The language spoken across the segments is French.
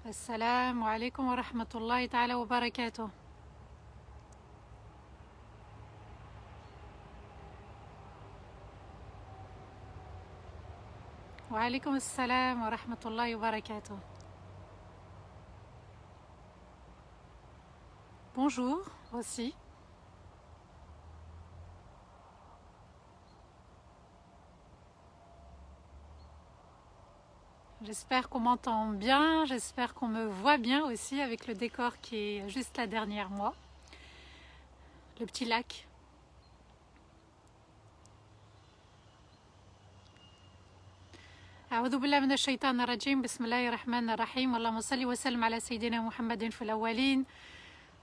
السلام عليكم ورحمة الله تعالى وبركاته. وعليكم السلام ورحمة الله وبركاته. Bonjour aussi. J'espère qu'on m'entend bien, j'espère qu'on me voit bien aussi avec le décor qui est juste là derrière moi. Le petit lac. أعوذ بالله من الشيطان الرجيم بسم الله الرحمن الرحيم اللهم صل وسلم على سيدنا محمد في الأولين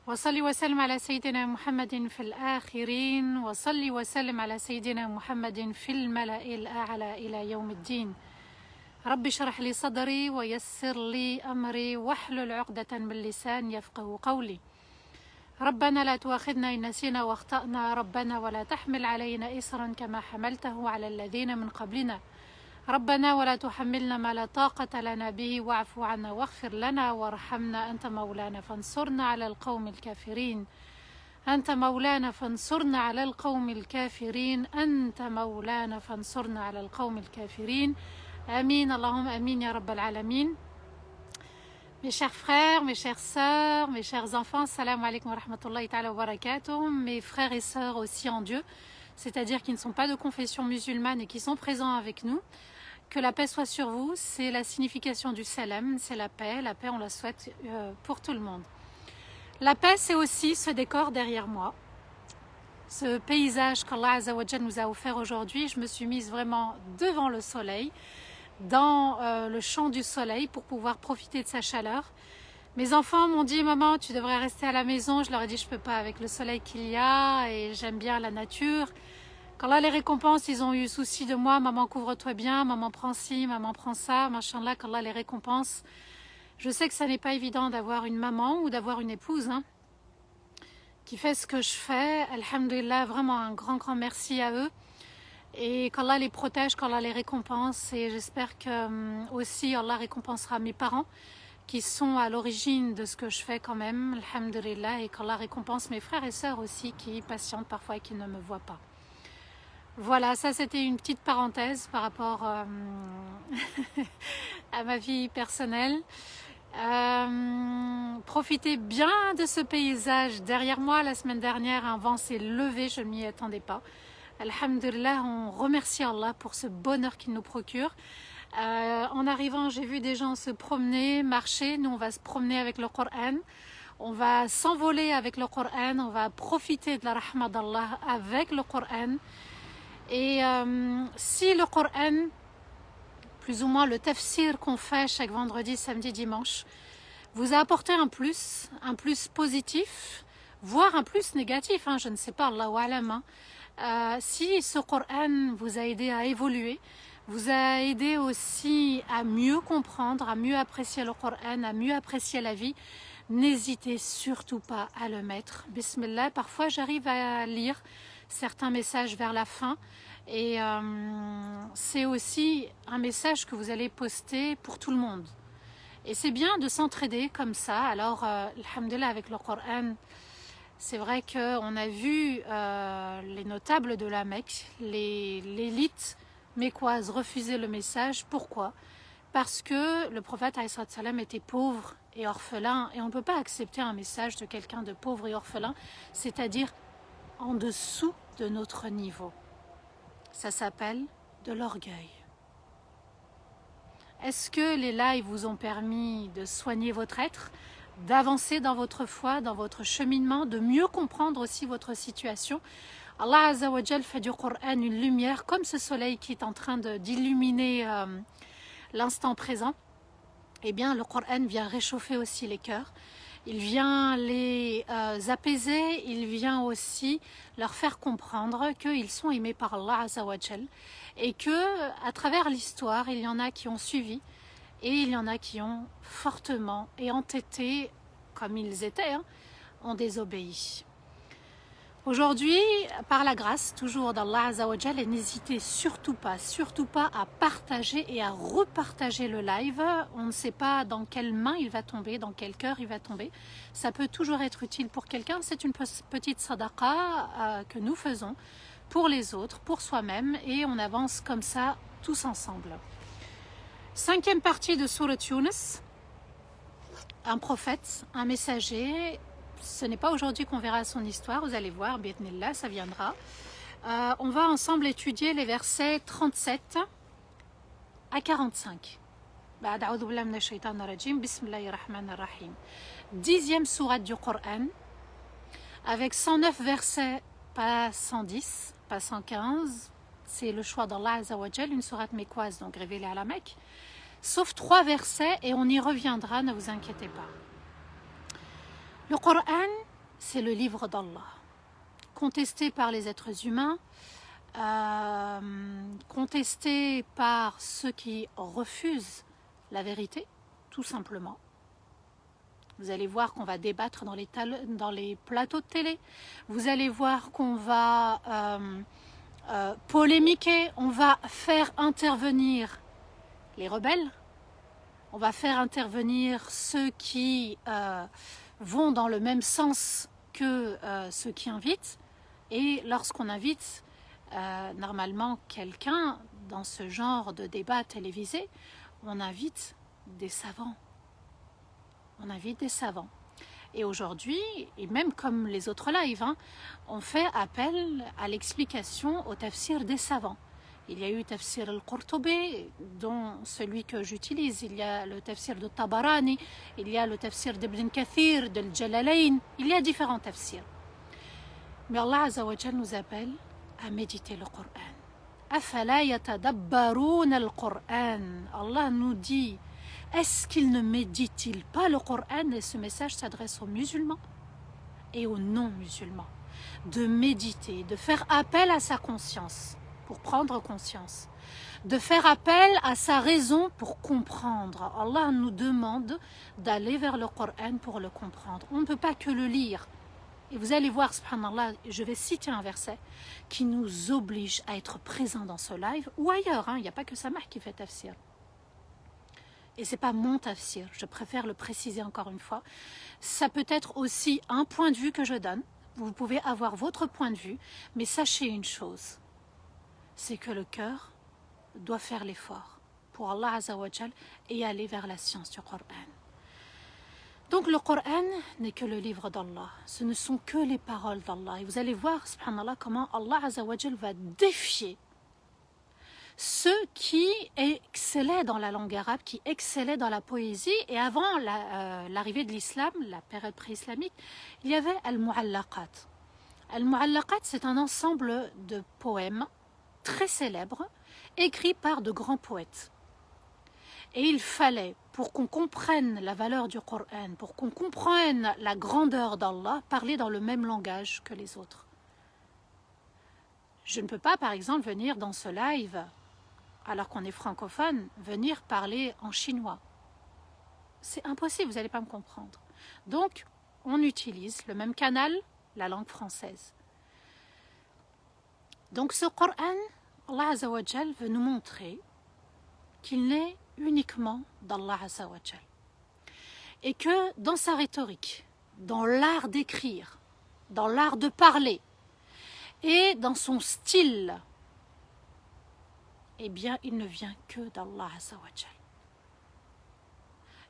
وصل وسلم على سيدنا محمد في الآخرين وصل وسلم على سيدنا محمد في الملأ الأعلى إلى يوم الدين رب اشرح لي صدري ويسر لي أمري واحلل عقدة من لسان يفقه قولي ربنا لا تؤاخذنا إن نسينا واخطأنا ربنا ولا تحمل علينا إصرا كما حملته على الذين من قبلنا ربنا ولا تحملنا ما لا طاقة لنا به واعف عنا واغفر لنا وارحمنا أنت مولانا فانصرنا على القوم الكافرين أنت مولانا فانصرنا على القوم الكافرين أنت مولانا فانصرنا على القوم الكافرين آمين اللهم آمين يا رب العالمين. Mes chers frères, mes chères sœurs, mes chers enfants, salam alaikum wa rahmatullahi ta'ala wa barakatuh, mes frères et sœurs aussi en Dieu, c'est-à-dire qui ne sont pas de confession musulmane et qui sont présents avec nous. Que la paix soit sur vous, c'est la signification du salam, c'est la paix on la souhaite pour tout le monde. La paix, c'est aussi ce décor derrière moi, ce paysage qu'Allah Azza wa Jal nous a offert aujourd'hui. Je me suis mise vraiment devant le soleil, dans le champ du soleil pour pouvoir profiter de sa chaleur. Mes enfants m'ont dit « Maman, tu devrais rester à la maison ». Je leur ai dit « Je ne peux pas avec le soleil qu'il y a et j'aime bien la nature ». Qu'Allah les récompense, ils ont eu souci de moi. « Maman, couvre-toi bien, maman prends ci, maman prends ça ». Machallah, qu'Allah les récompense. Je sais que ça n'est pas évident d'avoir une maman ou d'avoir une épouse qui fait ce que je fais. Alhamdulillah, vraiment un grand merci à eux. Et qu'Allah les protège, qu'Allah les récompense. Et j'espère que aussi Allah récompensera mes parents qui sont à l'origine de ce que je fais quand même. Alhamdulillah. Et qu'Allah récompense mes frères et sœurs aussi qui patientent parfois et qui ne me voient pas. Voilà, ça c'était une petite parenthèse par rapport à ma vie personnelle. Profitez bien de ce paysage derrière moi. La semaine dernière, un vent s'est levé, je ne m'y attendais pas. Alhamdulillah, on remercie Allah pour ce bonheur qu'il nous procure. En arrivant, j'ai vu des gens se promener, marcher. Nous, on va se promener avec le Coran. On va s'envoler avec le Coran. On va profiter de la rahma d'Allah avec le Coran. Et si le Coran, plus ou moins le tafsir qu'on fait chaque vendredi, samedi, dimanche, vous a apporté un plus positif, voire un plus négatif, je ne sais pas, Allahu a'lam. Si ce Coran vous a aidé à évoluer, vous a aidé aussi à mieux comprendre, à mieux apprécier le Coran, à mieux apprécier la vie, n'hésitez surtout pas à le mettre. Bismillah, parfois j'arrive à lire certains messages vers la fin et c'est aussi un message que vous allez poster pour tout le monde. Et c'est bien de s'entraider comme ça. Alors, alhamdulillah, avec le Coran, c'est vrai qu'on a vu les notables de la Mecque, l'élite mécoise refuser le message. Pourquoi? Parce que le prophète alayhi salam était pauvre et orphelin, et on ne peut pas accepter un message de quelqu'un de pauvre et orphelin, c'est-à-dire en dessous de notre niveau. Ça s'appelle de l'orgueil. Est-ce que les lives vous ont permis de soigner votre être, d'avancer dans votre foi, dans votre cheminement, de mieux comprendre aussi votre situation? Allah Azza wa Jal fait du Coran une lumière comme ce soleil qui est en train d'illuminer l'instant présent. Eh bien, le Coran vient réchauffer aussi les cœurs. Il vient les apaiser, il vient aussi leur faire comprendre qu'ils sont aimés par Allah Azza wa Jal et que à travers l'histoire, il y en a qui ont suivi et il y en a qui ont fortement et entêtés, comme ils étaient, ont désobéi. Aujourd'hui, par la grâce, toujours d'Allah Azza wa Jal, et n'hésitez surtout pas à partager et à repartager le live. On ne sait pas dans quelle main il va tomber, dans quel cœur il va tomber. Ça peut toujours être utile pour quelqu'un. C'est une petite sadaqa que nous faisons pour les autres, pour soi-même, et on avance comme ça tous ensemble. 5e partie de Surat Yunus. Un prophète, un messager. Ce n'est pas aujourd'hui qu'on verra son histoire, vous allez voir, bi'idhnillah, ça viendra. On va ensemble étudier les versets 37 à 45. 10e sourate du Coran, avec 109 versets, pas 110, pas 115. C'est le choix d'Allah Azza wa Jal, une sourate mécoise, donc révélée à la Mecque. Sauf 3 versets, et on y reviendra, ne vous inquiétez pas. Le Coran, c'est le livre d'Allah, contesté par les êtres humains, contesté par ceux qui refusent la vérité, tout simplement. Vous allez voir qu'on va débattre dans les plateaux de télé, vous allez voir qu'on va polémiquer, on va faire intervenir les rebelles, on va faire intervenir ceux qui vont dans le même sens que ceux qui invitent. Et lorsqu'on invite normalement quelqu'un dans ce genre de débat télévisé, on invite des savants. On invite des savants. Et aujourd'hui, et même comme les autres lives, on fait appel à l'explication au tafsir des savants. Il y a eu tafsir al-Qurtubi, dont celui que j'utilise. Il y a le tafsir de Tabarani, il y a le tafsir d'Ibn Kathir, de Jalalayn. Il y a différents tafsirs. Mais Allah Azza wa Jal nous appelle à méditer le Coran. Afala yatadabbarun al-Qur'an. Allah nous dit, est-ce qu'ils ne méditent-ils pas le Coran? Et ce message s'adresse aux musulmans et aux non-musulmans. De méditer, de faire appel à sa conscience pour prendre conscience, de faire appel à sa raison pour comprendre. Allah nous demande d'aller vers le Coran pour le comprendre. On ne peut pas que le lire. Et vous allez voir, subhanallah, je vais citer un verset qui nous oblige à être présents dans ce live ou ailleurs. Il n'y a pas que Samah qui fait tafsir. Et ce n'est pas mon tafsir, je préfère le préciser encore une fois. Ça peut être aussi un point de vue que je donne. Vous pouvez avoir votre point de vue, mais sachez une chose, c'est que le cœur doit faire l'effort pour Allah Azza wa Jal et aller vers la science du Coran. Donc le Coran n'est que le livre d'Allah, ce ne sont que les paroles d'Allah. Et vous allez voir, subhanallah, comment Allah Azza wa Jal va défier ceux qui excellaient dans la langue arabe, qui excellaient dans la poésie. Et avant l'arrivée de l'islam, la période pré-islamique, il y avait Al-Mu'allaqat. Al-Mu'allaqat, c'est un ensemble de poèmes très célèbres, écrits par de grands poètes. Et il fallait, pour qu'on comprenne la valeur du Coran, pour qu'on comprenne la grandeur d'Allah, parler dans le même langage que les autres. Je ne peux pas, par exemple, venir dans ce live, alors qu'on est francophone, venir parler en chinois. C'est impossible, vous n'allez pas me comprendre. Donc, on utilise le même canal, la langue française. Donc ce Coran, Allah Azza wa Jal veut nous montrer qu'il n'est uniquement d'Allah Azza wa Jal. Et que dans sa rhétorique, dans l'art d'écrire, dans l'art de parler et dans son style, eh bien il ne vient que d'Allah Azza wa Jal.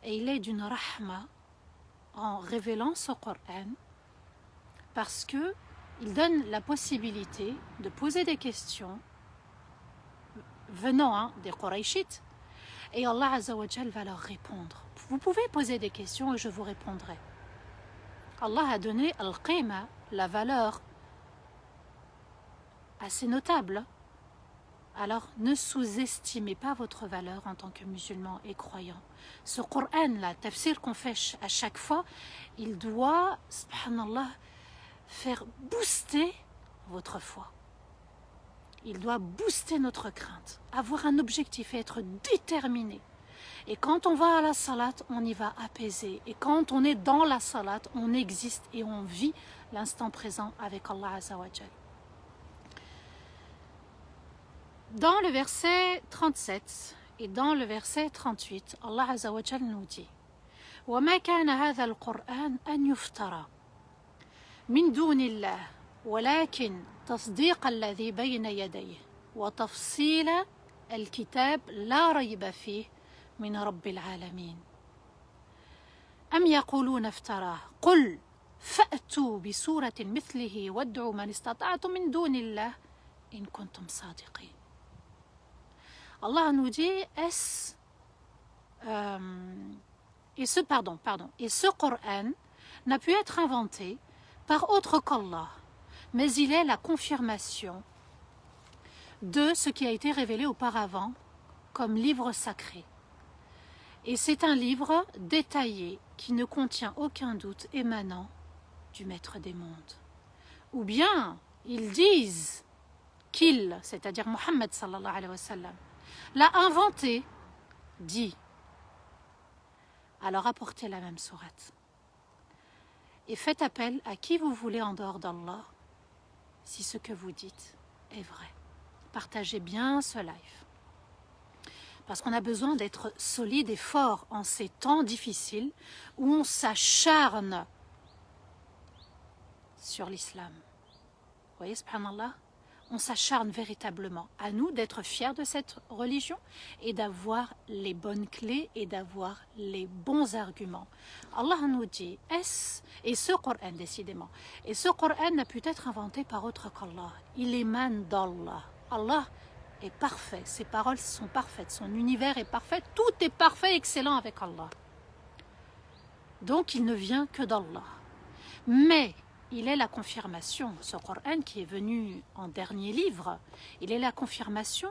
Et il est d'une rahma en révélant ce Coran parce que il donne la possibilité de poser des questions venant des Qurayshites et Allah Azza wa Jal va leur répondre. Vous pouvez poser des questions et je vous répondrai. Allah a donné al-qima, la valeur assez notable. Alors ne sous-estimez pas votre valeur en tant que musulman et croyant. Ce Coran, la tafsir qu'on fait à chaque fois, il doit, subhanallah, faire booster votre foi. Il doit booster notre crainte, avoir un objectif et être déterminé. Et quand on va à la salat, on y va apaisé. Et quand on est dans la salat, on existe et on vit l'instant présent avec Allah Azza wa Jal. Dans le verset 37 et dans le verset 38, Allah Azza wa Jal nous dit وَمَا كَانَ هَذَا الْقُرْآنَ أَنْ يُفْتَرَى مِنْ دُونِ اللَّهِ ولكن تصديق الذي بين يديه وتفصيل الكتاب لا ريب فيه من رب العالمين أم يقولون افتراه قل فأتوا بسورة مثله وادعوا من استطعتم من دون الله إن كنتم صادقين. Allah nous dit et ce Coran n'a pu être inventé par autre qu'Allah, mais il est la confirmation de ce qui a été révélé auparavant comme livre sacré. Et c'est un livre détaillé qui ne contient aucun doute émanant du Maître des mondes. Ou bien ils disent qu'il, c'est-à-dire Mohammed sallallahu alayhi wa sallam, l'a inventé, dit. Alors apportez la même sourate. Et faites appel à qui vous voulez en dehors d'Allah, si ce que vous dites est vrai. Partagez bien ce live. Parce qu'on a besoin d'être solide et fort en ces temps difficiles où on s'acharne sur l'islam. Vous voyez, subhanallah, on s'acharne véritablement. À nous d'être fiers de cette religion et d'avoir les bonnes clés et d'avoir les bons arguments. Allah nous dit, et ce Coran décidément, et ce Coran n'a pu être inventé par autre qu'Allah. Il émane d'Allah. Allah est parfait, ses paroles sont parfaites, son univers est parfait, tout est parfait, excellent avec Allah. Donc il ne vient que d'Allah. Mais il est la confirmation, ce Coran qui est venu en dernier livre, il est la confirmation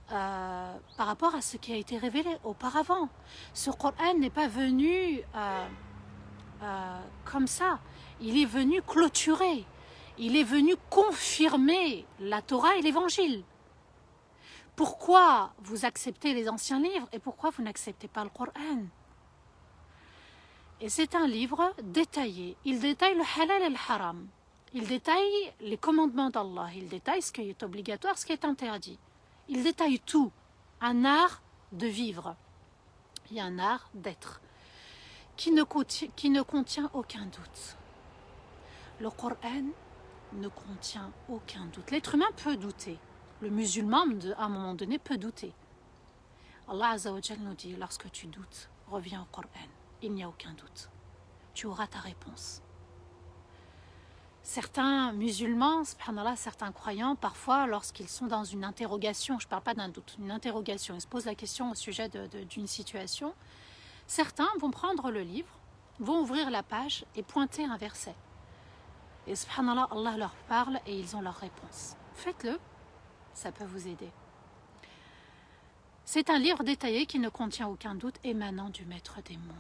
par rapport à ce qui a été révélé auparavant. Ce Coran n'est pas venu comme ça, il est venu clôturer, il est venu confirmer la Torah et l'Évangile. Pourquoi vous acceptez les anciens livres et pourquoi vous n'acceptez pas le Coran? Et c'est un livre détaillé. Il détaille le halal et le haram. Il détaille les commandements d'Allah. Il détaille ce qui est obligatoire, ce qui est interdit. Il détaille tout. Un art de vivre et un art d'être qui ne contient aucun doute. Le Coran ne contient aucun doute. L'être humain peut douter. Le musulman, à un moment donné, peut douter. Allah Azza wa Jal nous dit, lorsque tu doutes, reviens au Coran. Il n'y a aucun doute. Tu auras ta réponse. Certains musulmans, subhanallah, certains croyants, parfois, lorsqu'ils sont dans une interrogation, je ne parle pas d'un doute, une interrogation, ils se posent la question au sujet d'une situation, certains vont prendre le livre, vont ouvrir la page et pointer un verset. Et subhanallah, Allah leur parle et ils ont leur réponse. Faites-le, ça peut vous aider. C'est un livre détaillé qui ne contient aucun doute émanant du Maître des mondes.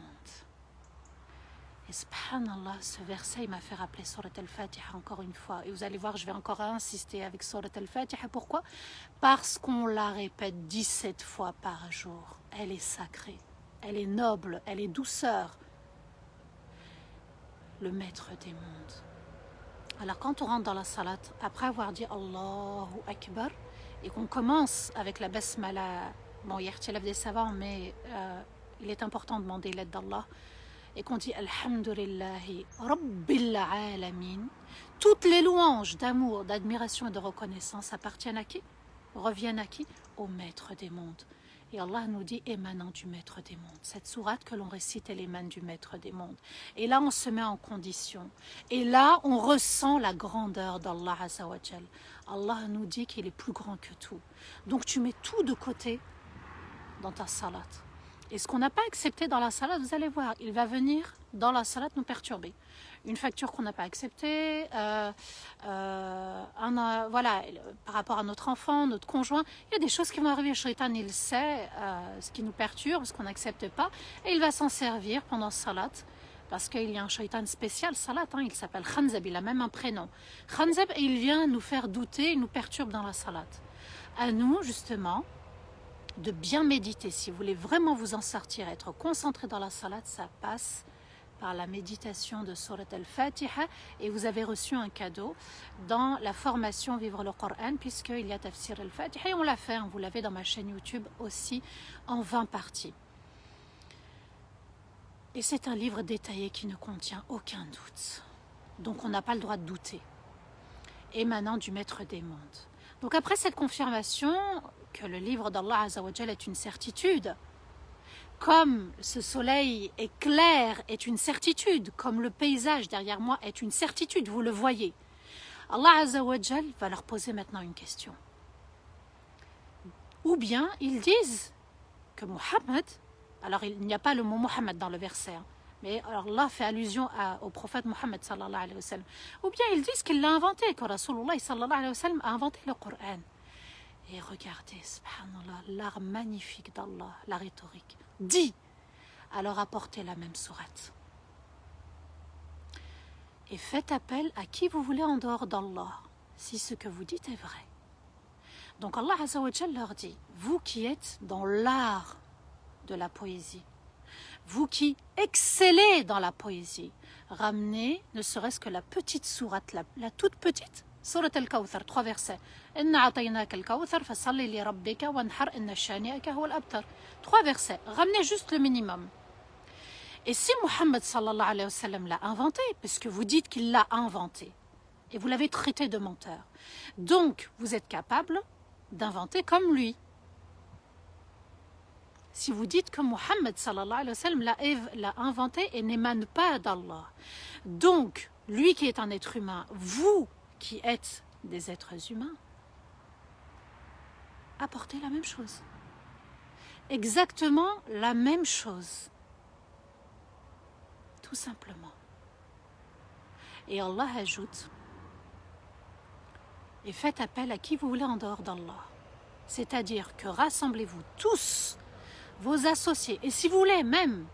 Et subhanallah, ce verset m'a fait rappeler Surat al-Fatiha encore une fois. Et vous allez voir, je vais encore insister avec Surat al-Fatiha. Pourquoi? Parce qu'on la répète 17 fois par jour. Elle est sacrée, elle est noble, elle est douceur. Le Maître des mondes. Alors quand on rentre dans la salat, après avoir dit Allahu Akbar, et qu'on commence avec la basmala, bon, il y a ikhtilaf des savants, mais il est important de demander l'aide d'Allah, et qu'on dit Alhamdulillahi Rabbil Alamin, toutes les louanges d'amour, d'admiration et de reconnaissance appartiennent à qui? Reviennent à qui? Au Maître des mondes. Et Allah nous dit émanant du Maître des mondes. Cette sourate que l'on récite, elle émane du Maître des mondes. Et là, on se met en condition. Et là, on ressent la grandeur d'Allah Azza wa Jal. Allah nous dit qu'il est plus grand que tout. Donc tu mets tout de côté dans ta salat. Et ce qu'on n'a pas accepté dans la salat, vous allez voir, il va venir dans la salat nous perturber. Une facture qu'on n'a pas acceptée, voilà, par rapport à notre enfant, notre conjoint, il y a des choses qui vont arriver. Le shaitan, il sait ce qui nous perturbe, ce qu'on n'accepte pas, et il va s'en servir pendant salat, parce qu'il y a un shaitan spécial, salat, il s'appelle Khanzab, il a même un prénom. Khanzab, et il vient nous faire douter, il nous perturbe dans la salat. À nous, justement, de bien méditer, si vous voulez vraiment vous en sortir, être concentré dans la salat, ça passe par la méditation de Surat al-Fatiha. Et vous avez reçu un cadeau dans la formation Vivre le Coran, puisqu'il y a Tafsir al-Fatiha. Et on l'a fait, vous l'avez dans ma chaîne YouTube aussi, en 20 parties. Et c'est un livre détaillé qui ne contient aucun doute. Donc on n'a pas le droit de douter. Émanant du Maître des mondes. Donc après cette confirmation que le livre d'Allah Azzawajal est une certitude, comme ce soleil est clair est une certitude, comme le paysage derrière moi est une certitude, vous le voyez, Allah Azzawajal va leur poser maintenant une question. Ou bien ils disent que Muhammad, alors il n'y a pas le mot Muhammad dans le verset, mais Allah fait allusion au prophète Muhammad sallallahu alayhi wa sallam. Ou bien ils disent qu'il l'a inventé, que Rasulullah sallallahu alayhi wa sallam a inventé le Coran. Et regardez, subhanallah, l'art magnifique d'Allah, la rhétorique. Dit, alors apportez la même sourate. Et faites appel à qui vous voulez en dehors d'Allah, si ce que vous dites est vrai. Donc Allah Azza wa Jalla leur dit, vous qui êtes dans l'art de la poésie, vous qui excellez dans la poésie, ramenez ne serait-ce que la petite sourate, la toute petite, Surat al-Kawthar, 3 versets. Inna a'taynaka al-Kawthar fasalli li rabbika wanhar inna shani'aka huwa al-abtar. 3 versets. Ramenez juste le minimum. Et si Muhammad sallallahu alayhi wa sallam l'a inventé, puisque vous dites qu'il l'a inventé, et vous l'avez traité de menteur, donc vous êtes capable d'inventer comme lui. Si vous dites que Muhammad sallallahu alayhi wa sallam l'a inventé et n'émane pas d'Allah, donc lui qui est un être humain, vous qui êtes des êtres humains, apportez la même chose. Exactement la même chose. Tout simplement. Et Allah ajoute, et faites appel à qui vous voulez en dehors d'Allah. C'est-à-dire que rassemblez-vous tous, vos associés, et si vous voulez même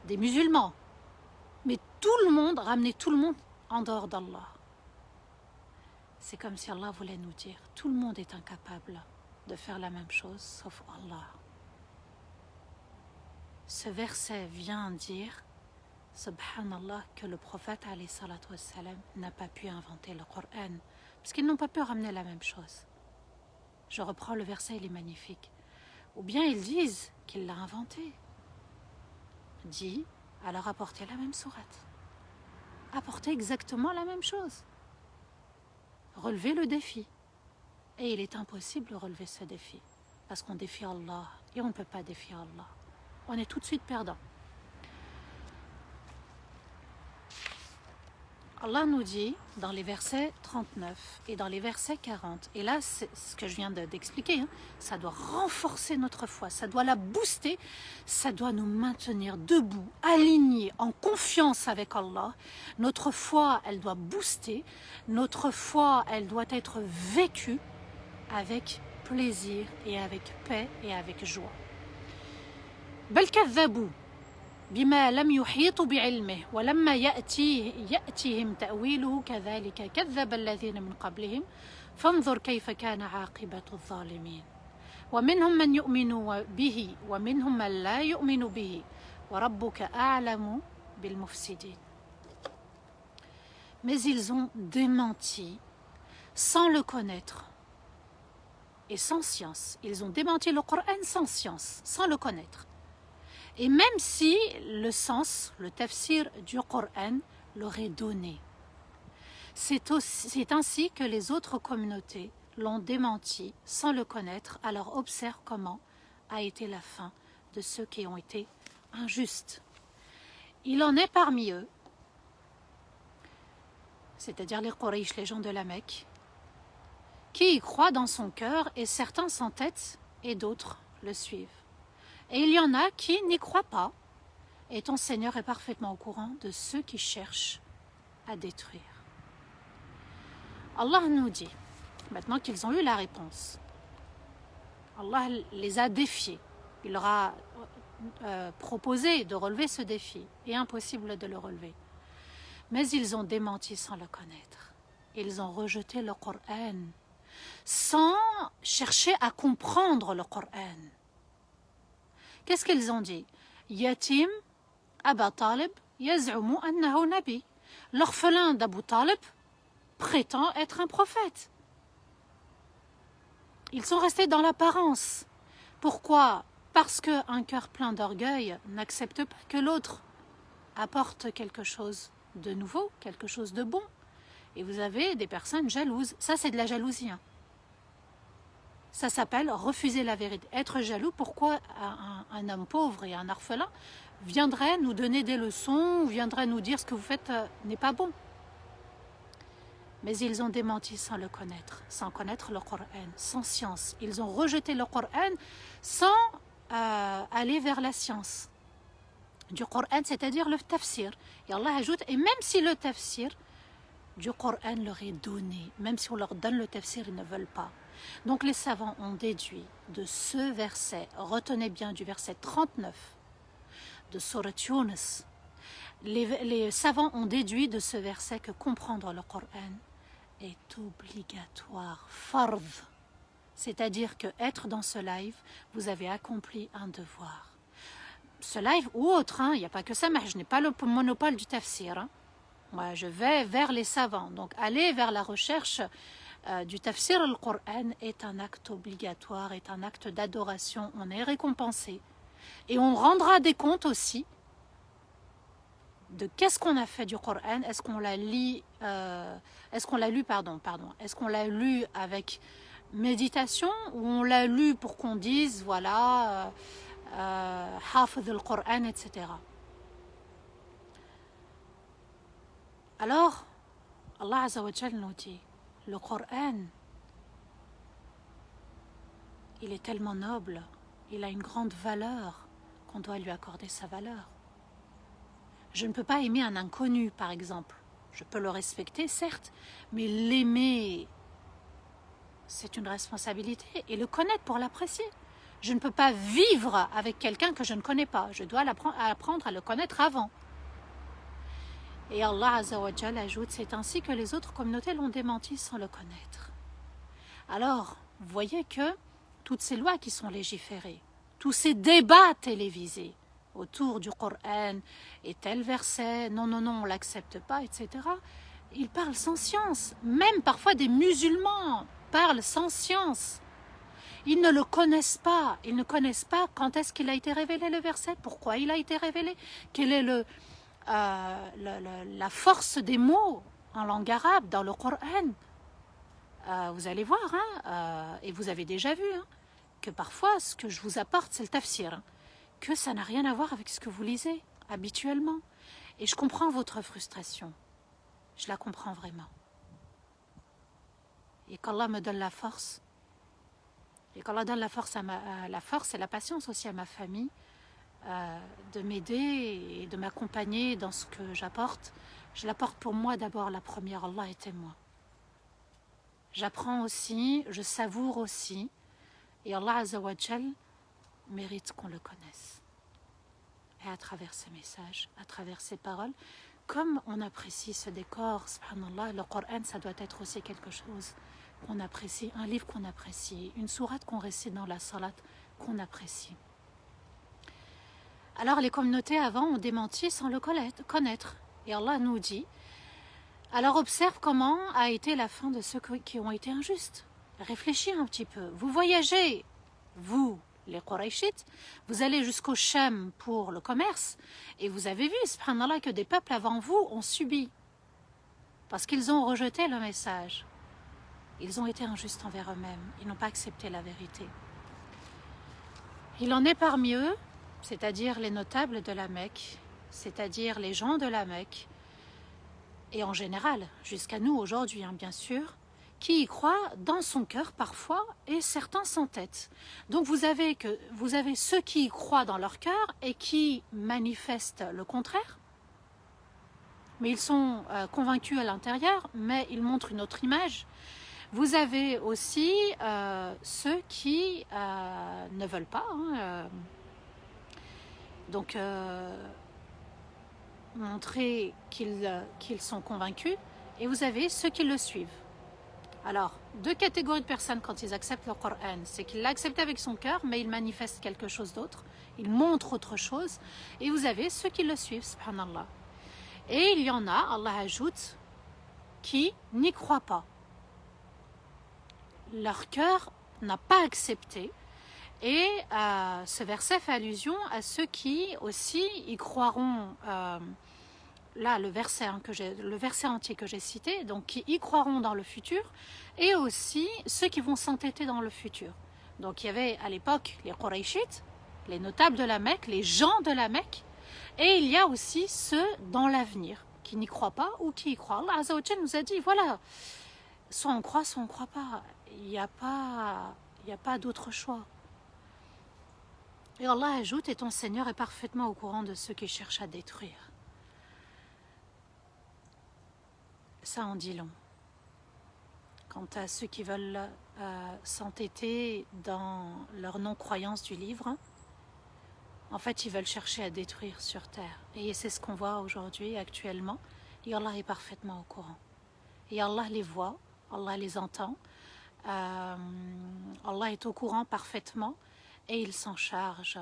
des musulmans, mais tout le monde, ramenez tout le monde en dehors d'Allah. C'est comme si Allah voulait nous dire, tout le monde est incapable de faire la même chose, sauf Allah. Ce verset vient dire, subhanallah, que le prophète alayhi salatu wassalam n'a pas pu inventer le Coran, parce qu'ils n'ont pas pu ramener la même chose. Je reprends le verset, il est magnifique. Ou bien ils disent qu'il l'a inventé. Dit, alors apportez la même sourate. Apportez exactement la même chose. Relevez le défi. Et il est impossible de relever ce défi. Parce qu'on défie Allah et on ne peut pas défier Allah. On est tout de suite perdant. Allah nous dit dans les versets 39 et dans les versets 40, et là c'est ce que je viens d'expliquer, ça doit renforcer notre foi, ça doit la booster, ça doit nous maintenir debout, alignés, en confiance avec Allah. Notre foi, elle doit booster, notre foi, elle doit être vécue avec plaisir et avec paix et avec joie. Bal kadhabu بما لم يحيطوا بعلمه ولما يأتيهم تأويله كذلك كذب الذين من قبلهم فانظر كيف كان عاقبة الظالمين ومنهم من يؤمن به ومنهم من لا يؤمن به وربك أعلم بالمفسدين. Mais ils ont démenti sans le connaître et sans science. Ils ont démenti le Coran sans science, sans le connaître. Et même si le sens, le tafsir du Coran l'aurait donné. C'est ainsi que les autres communautés l'ont démenti sans le connaître. Alors observe comment a été la fin de ceux qui ont été injustes. Il en est parmi eux, c'est-à-dire les Quraysh, les gens de la Mecque, qui y croient dans son cœur et certains s'entêtent et d'autres le suivent. Et il y en a qui n'y croient pas, et ton Seigneur est parfaitement au courant de ceux qui cherchent à détruire. Allah nous dit, maintenant qu'ils ont eu la réponse, Allah les a défiés, il leur a proposé de relever ce défi, et impossible de le relever. Mais ils ont démenti sans le connaître, ils ont rejeté le Coran, sans chercher à comprendre le Coran. Qu'est-ce qu'ils ont dit? Yatim Aba Talib yaz'umu annahu nabi. L'orphelin d'Abu Talib prétend être un prophète. Ils sont restés dans l'apparence. Pourquoi? Parce qu'un cœur plein d'orgueil n'accepte pas que l'autre apporte quelque chose de nouveau, quelque chose de bon. Et vous avez des personnes jalouses. Ça, c'est de la jalousie. Ça s'appelle refuser la vérité. Être jaloux, pourquoi un homme pauvre et un orphelin viendrait nous donner des leçons, viendrait nous dire ce que vous faites n'est pas bon. Mais ils ont démenti sans le connaître, sans connaître le Coran, sans science. Ils ont rejeté le Coran sans aller vers la science du Coran, c'est-à-dire le tafsir. Et Allah ajoute, et même si le tafsir du Coran leur est donné, même si on leur donne le tafsir, ils ne veulent pas. Donc les savants ont déduit de ce verset, retenez bien du verset 39 de Surat Yunus, les savants ont déduit de ce verset que comprendre le Coran est obligatoire, fard. C'est-à-dire que être dans ce live, vous avez accompli un devoir. Ce live ou autre, il n'y a pas que ça, mais je n'ai pas le monopole du tafsir. Moi, je vais vers les savants. Donc aller vers la recherche du tafsir al-Qur'an est un acte obligatoire, est un acte d'adoration. On est récompensé. Et on rendra des comptes aussi de qu'est-ce qu'on a fait du Coran. Est-ce qu'on l'a lu, est-ce qu'on l'a lu avec méditation ou on l'a lu pour qu'on dise voilà hafid al-Qur'an, etc. Alors Allah Azza wa Jal nous dit le Coran il est tellement noble, il a une grande valeur qu'on doit lui accorder sa valeur. Je ne peux pas aimer un inconnu, par exemple. Je peux le respecter, certes, mais l'aimer, c'est une responsabilité. Et le connaître pour l'apprécier. Je ne peux pas vivre avec quelqu'un que je ne connais pas. Je dois apprendre à le connaître avant. Et Allah Azza wa Jal ajoute, c'est ainsi que les autres communautés l'ont démenti sans le connaître. Alors, vous voyez que toutes ces lois qui sont légiférées, tous ces débats télévisés, autour du Coran, et tel verset, non, on ne l'accepte pas, etc. Ils parlent sans science. Même parfois des musulmans parlent sans science. Ils ne le connaissent pas. Ils ne connaissent pas quand est-ce qu'il a été révélé le verset, pourquoi il a été révélé, quelle est la force des mots en langue arabe dans le Coran. Vous allez voir, et vous avez déjà vu, que parfois ce que je vous apporte, c'est le tafsir. Que ça n'a rien à voir avec ce que vous lisez habituellement. Et je comprends votre frustration. Je la comprends vraiment. Et qu'Allah me donne la force. Et qu'Allah donne la force, la force et la patience aussi à ma famille de m'aider et de m'accompagner dans ce que j'apporte. Je l'apporte pour moi d'abord la première. Allah est témoin. J'apprends aussi, je savoure aussi. Et Allah Azza wa Jal mérite qu'on le connaisse. Et à travers ces messages, à travers ces paroles, comme on apprécie ce décor, subhanallah, le Coran, ça doit être aussi quelque chose qu'on apprécie, un livre qu'on apprécie, une sourate qu'on récite dans la salat qu'on apprécie. Alors les communautés avant ont démenti sans le connaître. Et Allah nous dit, alors observe comment a été la fin de ceux qui ont été injustes. Réfléchis un petit peu. Vous voyagez, vous, les Qurayshites, vous allez jusqu'au Cham pour le commerce et vous avez vu, subhanallah, que des peuples avant vous ont subi parce qu'ils ont rejeté le message. Ils ont été injustes envers eux-mêmes. Ils n'ont pas accepté la vérité. Il en est parmi eux, c'est-à-dire les notables de la Mecque, c'est-à-dire les gens de la Mecque, et en général, jusqu'à nous aujourd'hui, bien sûr, qui y croient dans son cœur parfois, et certains s'entêtent. Donc vous avez ceux qui y croient dans leur cœur et qui manifestent le contraire, mais ils sont convaincus à l'intérieur, mais ils montrent une autre image. Vous avez aussi ceux qui ne veulent pas, montrer qu'ils sont convaincus, et vous avez ceux qui le suivent. Alors, deux catégories de personnes quand ils acceptent le Coran, c'est qu'ils l'acceptent avec son cœur, mais ils manifestent quelque chose d'autre. ils montrent autre chose, et vous avez ceux qui le suivent, subhanallah. Et il y en a, Allah ajoute, qui n'y croient pas. Leur cœur n'a pas accepté. Et ce verset fait allusion à ceux qui aussi y croiront. Là, le verset entier que j'ai cité, donc qui y croiront dans le futur, et aussi ceux qui vont s'entêter dans le futur. Donc il y avait à l'époque les Qurayshites, les notables de la Mecque, les gens de la Mecque, et il y a aussi ceux dans l'avenir qui n'y croient pas ou qui y croient. Allah Azza wa Jalla nous a dit, voilà, soit on croit pas. Il n'y a pas d'autre choix. Et Allah ajoute, et ton Seigneur est parfaitement au courant de ceux qui cherchent à détruire. Ça en dit long. Quant à ceux qui veulent s'entêter dans leur non-croyance du livre, en fait, ils veulent chercher à détruire sur terre. Et c'est ce qu'on voit aujourd'hui, actuellement. Et Allah est parfaitement au courant. Et Allah les voit, Allah les entend. Allah est au courant parfaitement et il s'en charge.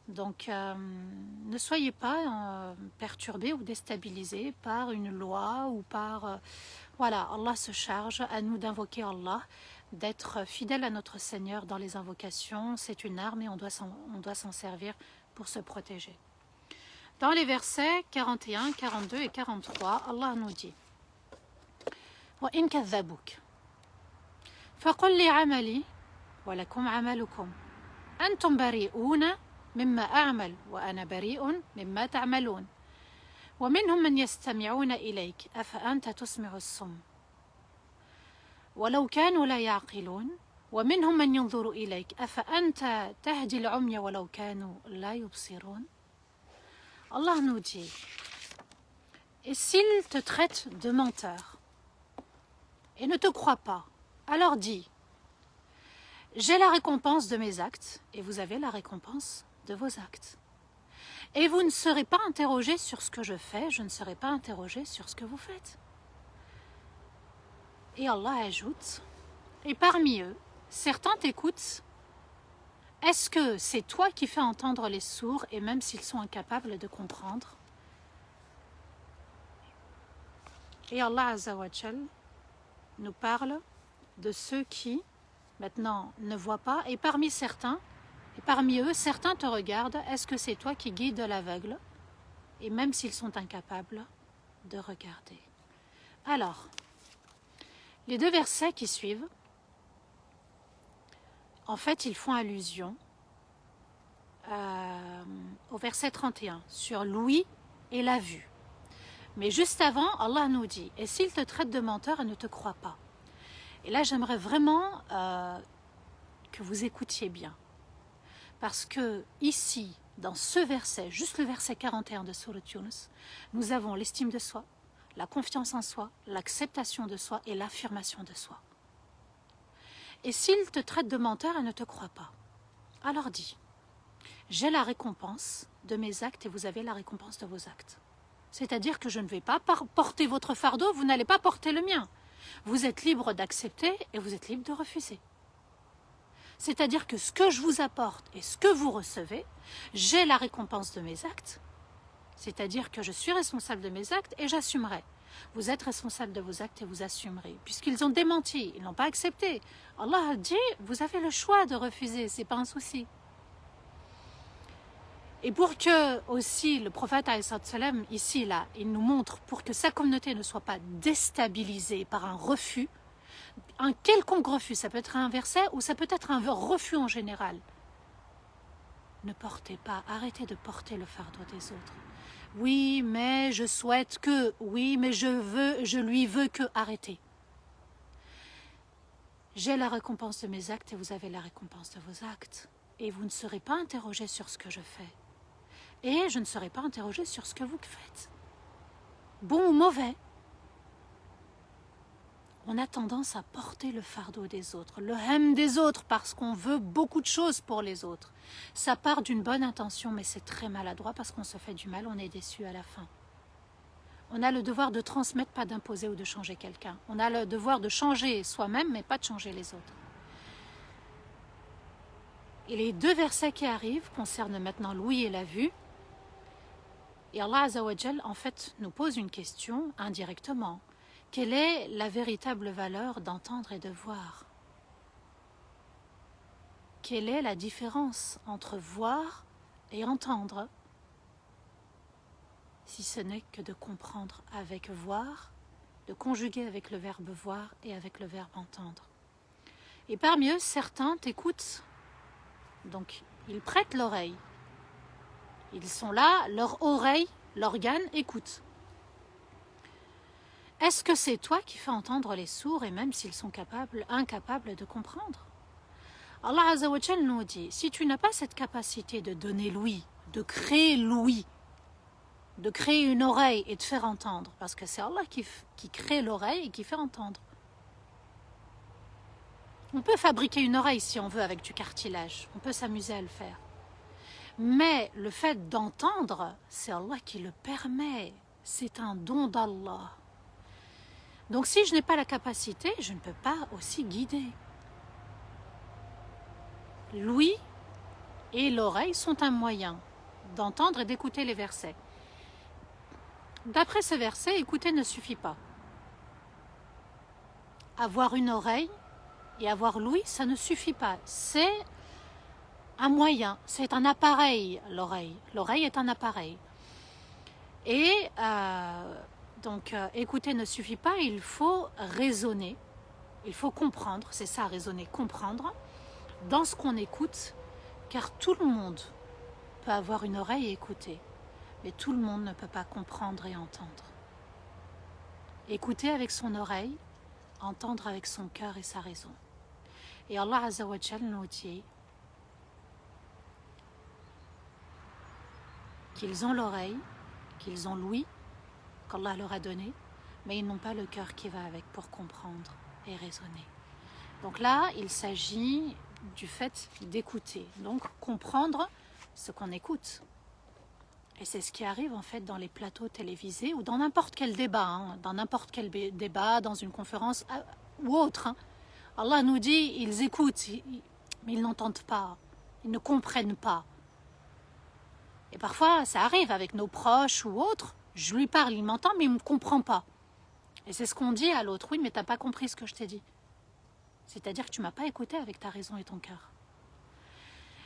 Donc, ne soyez pas perturbés ou déstabilisés par une loi ou par... voilà, Allah se charge, à nous d'invoquer Allah, d'être fidèles à notre Seigneur dans les invocations. C'est une arme et on doit s'en servir pour se protéger. Dans les versets 41, 42 et 43, Allah nous dit وَإِنْ كَذَّبُوكَ فَقُلْ لِي عَمَلِي وَلَكُمْ عَمَلُكُمْ أَنْتُمْ بَرِيئُونَ مما أعمل وأنا بريء مما تعملون ومنهم من يستمعون إليك أفأنت تسمع الصم ولو كانوا لا يعقلون ومنهم من ينظر إليك أفأنت تهدي العمي ولو كانوا لا يبصرون. Allah nous dit, et s'ils te traitent de menteur et ne te croient pas, alors dis, j'ai la récompense de mes actes et vous avez la récompense de vos actes. Et vous ne serez pas interrogés sur ce que je fais, je ne serai pas interrogé sur ce que vous faites. Et Allah ajoute, et parmi eux, certains t'écoutent. Est-ce que c'est toi qui fais entendre les sourds et même s'ils sont incapables de comprendre? Et Allah Azza wa Jal nous parle de ceux qui, maintenant, ne voient pas, et parmi eux, certains te regardent. Est-ce que c'est toi qui guides l'aveugle? Et même s'ils sont incapables de regarder. Alors, les deux versets qui suivent, en fait, ils font allusion au verset 31, sur l'ouïe et la vue. Mais juste avant, Allah nous dit, et s'ils te traitent de menteur et ne te croient pas. Et là, j'aimerais vraiment que vous écoutiez bien. Parce que ici, dans ce verset, juste le verset 41 de Sourate Yunus, nous avons l'estime de soi, la confiance en soi, l'acceptation de soi et l'affirmation de soi. Et s'ils te traitent de menteur et ne te croient pas, alors dis, j'ai la récompense de mes actes et vous avez la récompense de vos actes. C'est-à-dire que je ne vais pas porter votre fardeau, vous n'allez pas porter le mien. Vous êtes libre d'accepter et vous êtes libre de refuser. C'est-à-dire que ce que je vous apporte et ce que vous recevez, j'ai la récompense de mes actes. C'est-à-dire que je suis responsable de mes actes et j'assumerai. Vous êtes responsable de vos actes et vous assumerez. Puisqu'ils ont démenti, ils n'ont pas accepté. Allah a dit, vous avez le choix de refuser, ce n'est pas un souci. Et pour que aussi le prophète ﷺ, ici, là, il nous montre, pour que sa communauté ne soit pas déstabilisée par un refus, un quelconque refus, ça peut être un verset ou ça peut être un refus en général. Ne portez pas, arrêtez de porter le fardeau des autres. Oui, mais je souhaite que, oui, mais je lui veux que, arrêtez. J'ai la récompense de mes actes et vous avez la récompense de vos actes. Et vous ne serez pas interrogé sur ce que je fais. Et je ne serai pas interrogé sur ce que vous faites. Bon ou mauvais. On a tendance à porter le fardeau des autres, le hem des autres, parce qu'on veut beaucoup de choses pour les autres. Ça part d'une bonne intention, mais c'est très maladroit parce qu'on se fait du mal, on est déçu à la fin. On a le devoir de transmettre, pas d'imposer ou de changer quelqu'un. On a le devoir de changer soi-même, mais pas de changer les autres. Et les deux versets qui arrivent concernent maintenant l'ouïe et la vue. Et Allah Azzawajal, en fait, nous pose une question indirectement. Quelle est la véritable valeur d'entendre et de voir? Quelle est la différence entre voir et entendre, si ce n'est que de comprendre avec voir, de conjuguer avec le verbe voir et avec le verbe entendre. Et parmi eux, certains t'écoutent, donc ils prêtent l'oreille. Ils sont là, leur oreille, l'organe écoute. Est-ce que c'est toi qui fais entendre les sourds et même s'ils sont incapables de comprendre? Allah Azzawajal nous dit, si tu n'as pas cette capacité de donner l'ouïe, de créer l'ouïe, de créer une oreille et de faire entendre, parce que c'est Allah qui crée l'oreille et qui fait entendre. On peut fabriquer une oreille si on veut avec du cartilage, on peut s'amuser à le faire. Mais le fait d'entendre, c'est Allah qui le permet, c'est un don d'Allah. Donc si je n'ai pas la capacité, je ne peux pas aussi guider. L'ouïe et l'oreille sont un moyen d'entendre et d'écouter les versets. D'après ce verset, écouter ne suffit pas. Avoir une oreille et avoir l'ouïe, ça ne suffit pas. C'est un moyen, c'est un appareil, l'oreille. L'oreille est un appareil. Et donc, écouter ne suffit pas, il faut raisonner, il faut comprendre, c'est ça, raisonner, comprendre, dans ce qu'on écoute, car tout le monde peut avoir une oreille et écouter, mais tout le monde ne peut pas comprendre et entendre. Écouter avec son oreille, entendre avec son cœur et sa raison. Et Allah Azzawajal nous dit qu'ils ont l'oreille, qu'ils ont l'ouïe, qu'Allah leur a donné, mais ils n'ont pas le cœur qui va avec pour comprendre et raisonner. Donc là, il s'agit du fait d'écouter, donc comprendre ce qu'on écoute. Et c'est ce qui arrive en fait dans les plateaux télévisés ou dans n'importe quel débat, dans une conférence ou autre. Allah nous dit, ils écoutent, mais ils n'entendent pas, ils ne comprennent pas. Et parfois, ça arrive avec nos proches ou autres, je lui parle, il m'entend, mais il ne me comprend pas. Et c'est ce qu'on dit à l'autre, oui, mais tu n'as pas compris ce que je t'ai dit. C'est-à-dire que tu ne m'as pas écouté avec ta raison et ton cœur.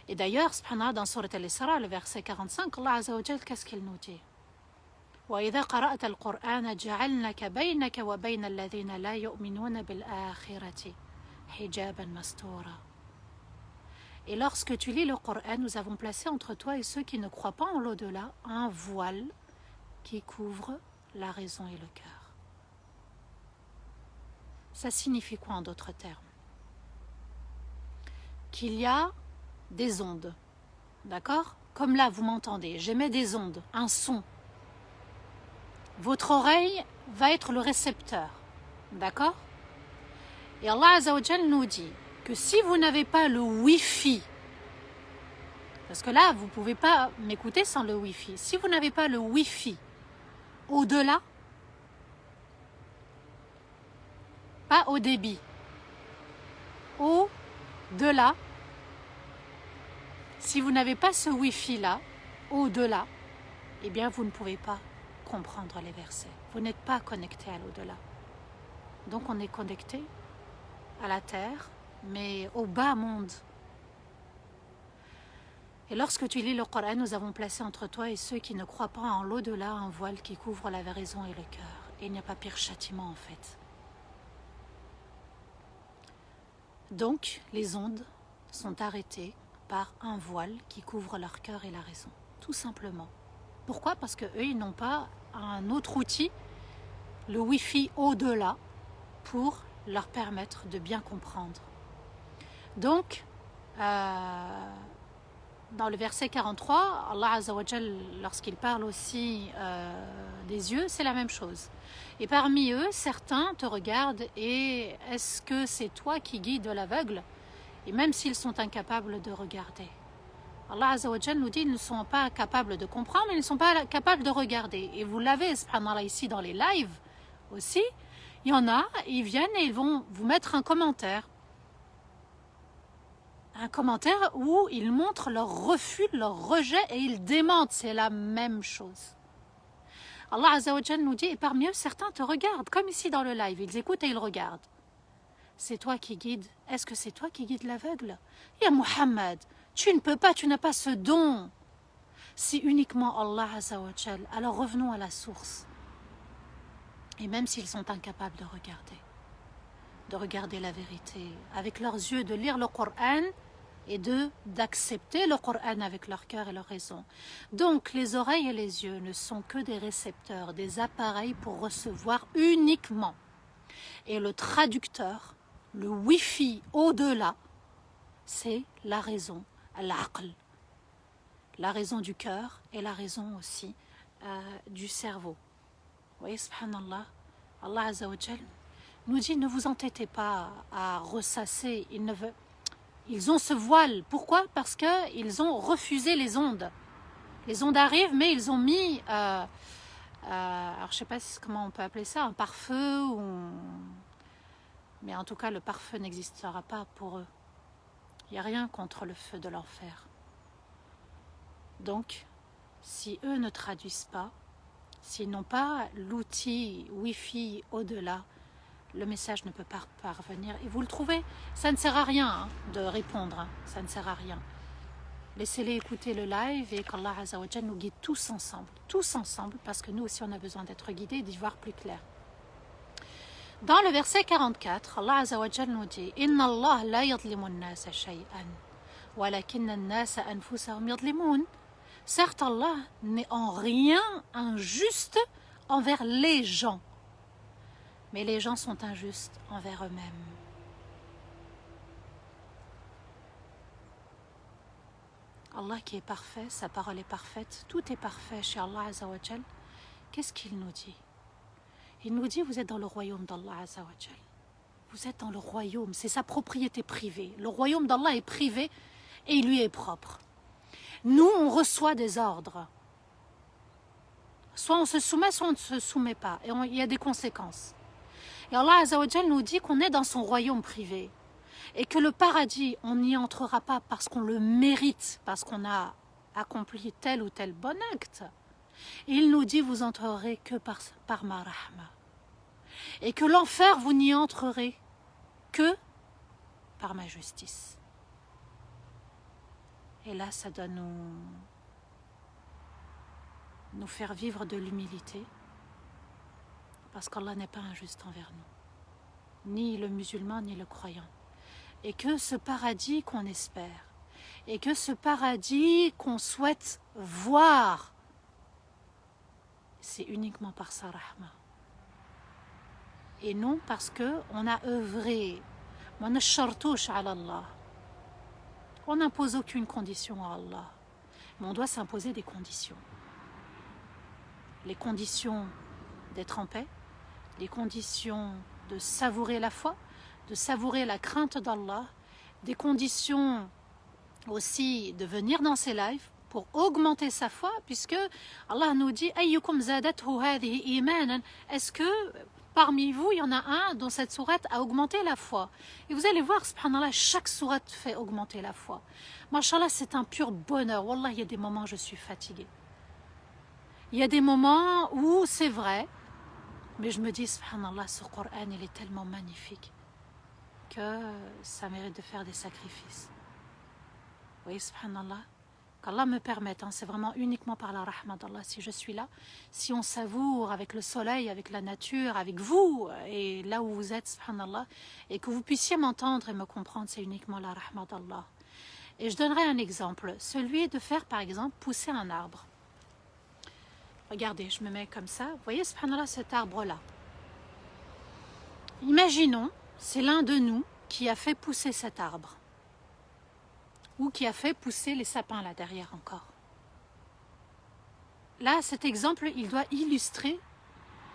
Et d'ailleurs, subhanallah, dans Surat Al-Isra, le verset 45, Allah Azza wa Jal, qu'est-ce qu'il nous dit? وَإِذَا قَرَأْتَ الْقُرْآنَ جَعَلْنَكَ بَيْنَكَ وَبَيْنَ الَّذِينَ لَا يُؤْمِنُونَ بِالْآخِرَةِ حِجَابًا مَسْتُورًا. Et lorsque tu lis le Coran, nous avons placé entre toi et ceux qui ne croient pas en l'au-delà un voile qui couvre la raison et le cœur. Ça signifie quoi en d'autres termes? Qu'il y a des ondes, d'accord? Comme là, vous m'entendez, j'émets des ondes, un son. Votre oreille va être le récepteur, d'accord? Et Allah Azza wa Jal nous dit que si vous n'avez pas le Wi-Fi, parce que là, vous ne pouvez pas m'écouter sans le Wi-Fi, si vous n'avez pas le Wi-Fi au-delà, pas au débit, au-delà, si vous n'avez pas ce Wi-Fi là, au-delà, eh bien vous ne pouvez pas comprendre les versets. Vous n'êtes pas connecté à l'au-delà. Donc on est connecté à la terre, mais au bas monde. Et lorsque tu lis le Coran, nous avons placé entre toi et ceux qui ne croient pas en l'au-delà un voile qui couvre la raison et le cœur. Et il n'y a pas pire châtiment en fait. Donc les ondes sont arrêtées par un voile qui couvre leur cœur et la raison, tout simplement. Pourquoi? Parce qu'eux, ils n'ont pas un autre outil, le Wi-Fi au-delà, pour leur permettre de bien comprendre. Donc, dans le verset 43, Allah Azza wa Jal, lorsqu'il parle aussi des yeux, c'est la même chose. Et parmi eux, certains te regardent et est-ce que c'est toi qui guides l'aveugle? Et même s'ils sont incapables de regarder. Allah Azza wa Jal nous dit qu'ils ne sont pas capables de comprendre, mais ils ne sont pas capables de regarder. Et vous l'avez, subhanallah, ici dans les lives aussi, il y en a, ils viennent et ils vont vous mettre un commentaire. un commentaire où ils montrent leur refus, leur rejet et ils démentent. C'est la même chose. Allah Azza wa Jal nous dit, et parmi eux, certains te regardent, comme ici dans le live. Ils écoutent et ils regardent. C'est toi qui guides. Est-ce que c'est toi qui guides l'aveugle? Ya Muhammad, tu ne peux pas, tu n'as pas ce don. C'est uniquement Allah Azza wa Jal. Alors revenons à la source. Et même s'ils sont incapables de regarder la vérité avec leurs yeux, de lire le Coran et d'accepter le Coran avec leur cœur et leur raison. Donc les oreilles et les yeux ne sont que des récepteurs, des appareils pour recevoir uniquement. Et le traducteur, le Wi-Fi au-delà, c'est la raison, l'aql, la raison du cœur et la raison aussi du cerveau. Vous voyez, subhanallah, Allah Azza wa Jal nous dit, ne vous entêtez pas à ressasser, ils ont ce voile. Pourquoi? Parce qu'ils ont refusé les ondes. Les ondes arrivent, mais ils ont mis, alors je ne sais pas comment on peut appeler ça, un pare-feu, mais en tout cas le pare-feu n'existera pas pour eux. Il n'y a rien contre le feu de l'enfer. Donc, si eux ne traduisent pas, s'ils n'ont pas l'outil Wi-Fi au-delà, le message ne peut pas parvenir. Et vous le trouvez, ça ne sert à rien de répondre, ça ne sert à rien. Laissez-les écouter le live et qu'Allah Azza wa Jal nous guide tous ensemble, parce que nous aussi on a besoin d'être guidés et d'y voir plus clair. Dans le verset 44, Allah Azza wa Jal nous dit, Inna Allah la yadlimu an-nasa shay'an, walakinna an-nasa anfusahum yadlimun. Certes, Allah n'est en rien injuste envers les gens, mais les gens sont injustes envers eux-mêmes. Allah qui est parfait, sa parole est parfaite, tout est parfait chez Allah Azza wa Jal. Qu'est-ce qu'il nous dit? Il nous dit, vous êtes dans le royaume d'Allah Azza wa Jal. Vous êtes dans le royaume, c'est sa propriété privée. Le royaume d'Allah est privé et il lui est propre. Nous, on reçoit des ordres. Soit on se soumet, soit on ne se soumet pas. Et il y a des conséquences. Et Allah Azza wa Jal nous dit qu'on est dans son royaume privé. Et que le paradis, on n'y entrera pas parce qu'on le mérite, parce qu'on a accompli tel ou tel bon acte. Et il nous dit, vous entrerez que par ma rahma. Et que l'enfer, vous n'y entrerez que par ma justice. Et là, ça doit nous faire vivre de l'humilité, parce qu'Allah n'est pas injuste envers nous, ni le musulman, ni le croyant. Et que ce paradis qu'on espère, et que ce paradis qu'on souhaite voir, c'est uniquement par sa rahma. Et non parce qu'on a œuvré. On n'impose aucune condition à Allah, mais on doit s'imposer des conditions. Les conditions d'être en paix, les conditions de savourer la foi, de savourer la crainte d'Allah, des conditions aussi de venir dans ces lives pour augmenter sa foi, puisque Allah nous dit Ayyukum zadathu hadhihi imanan. Est-ce que parmi vous, il y en a un dont cette sourate a augmenté la foi? Et vous allez voir, subhanallah, chaque sourate fait augmenter la foi. Mashallah, c'est un pur bonheur. Wallah, il y a des moments où je suis fatiguée. Il y a des moments où c'est vrai, mais je me dis, subhanallah, ce Coran, il est tellement magnifique que ça mérite de faire des sacrifices. Vous voyez, subhanallah, qu'Allah me permette, c'est vraiment uniquement par la rahma d'Allah si je suis là, si on savoure avec le soleil, avec la nature, avec vous, et là où vous êtes, subhanallah, et que vous puissiez m'entendre et me comprendre, c'est uniquement la rahma d'Allah. Et je donnerai un exemple, celui de faire par exemple pousser un arbre. Regardez, je me mets comme ça, vous voyez, subhanallah, cet arbre-là. Imaginons, c'est l'un de nous qui a fait pousser cet arbre. Ou qui a fait pousser les sapins là derrière encore. Là, cet exemple, il doit illustrer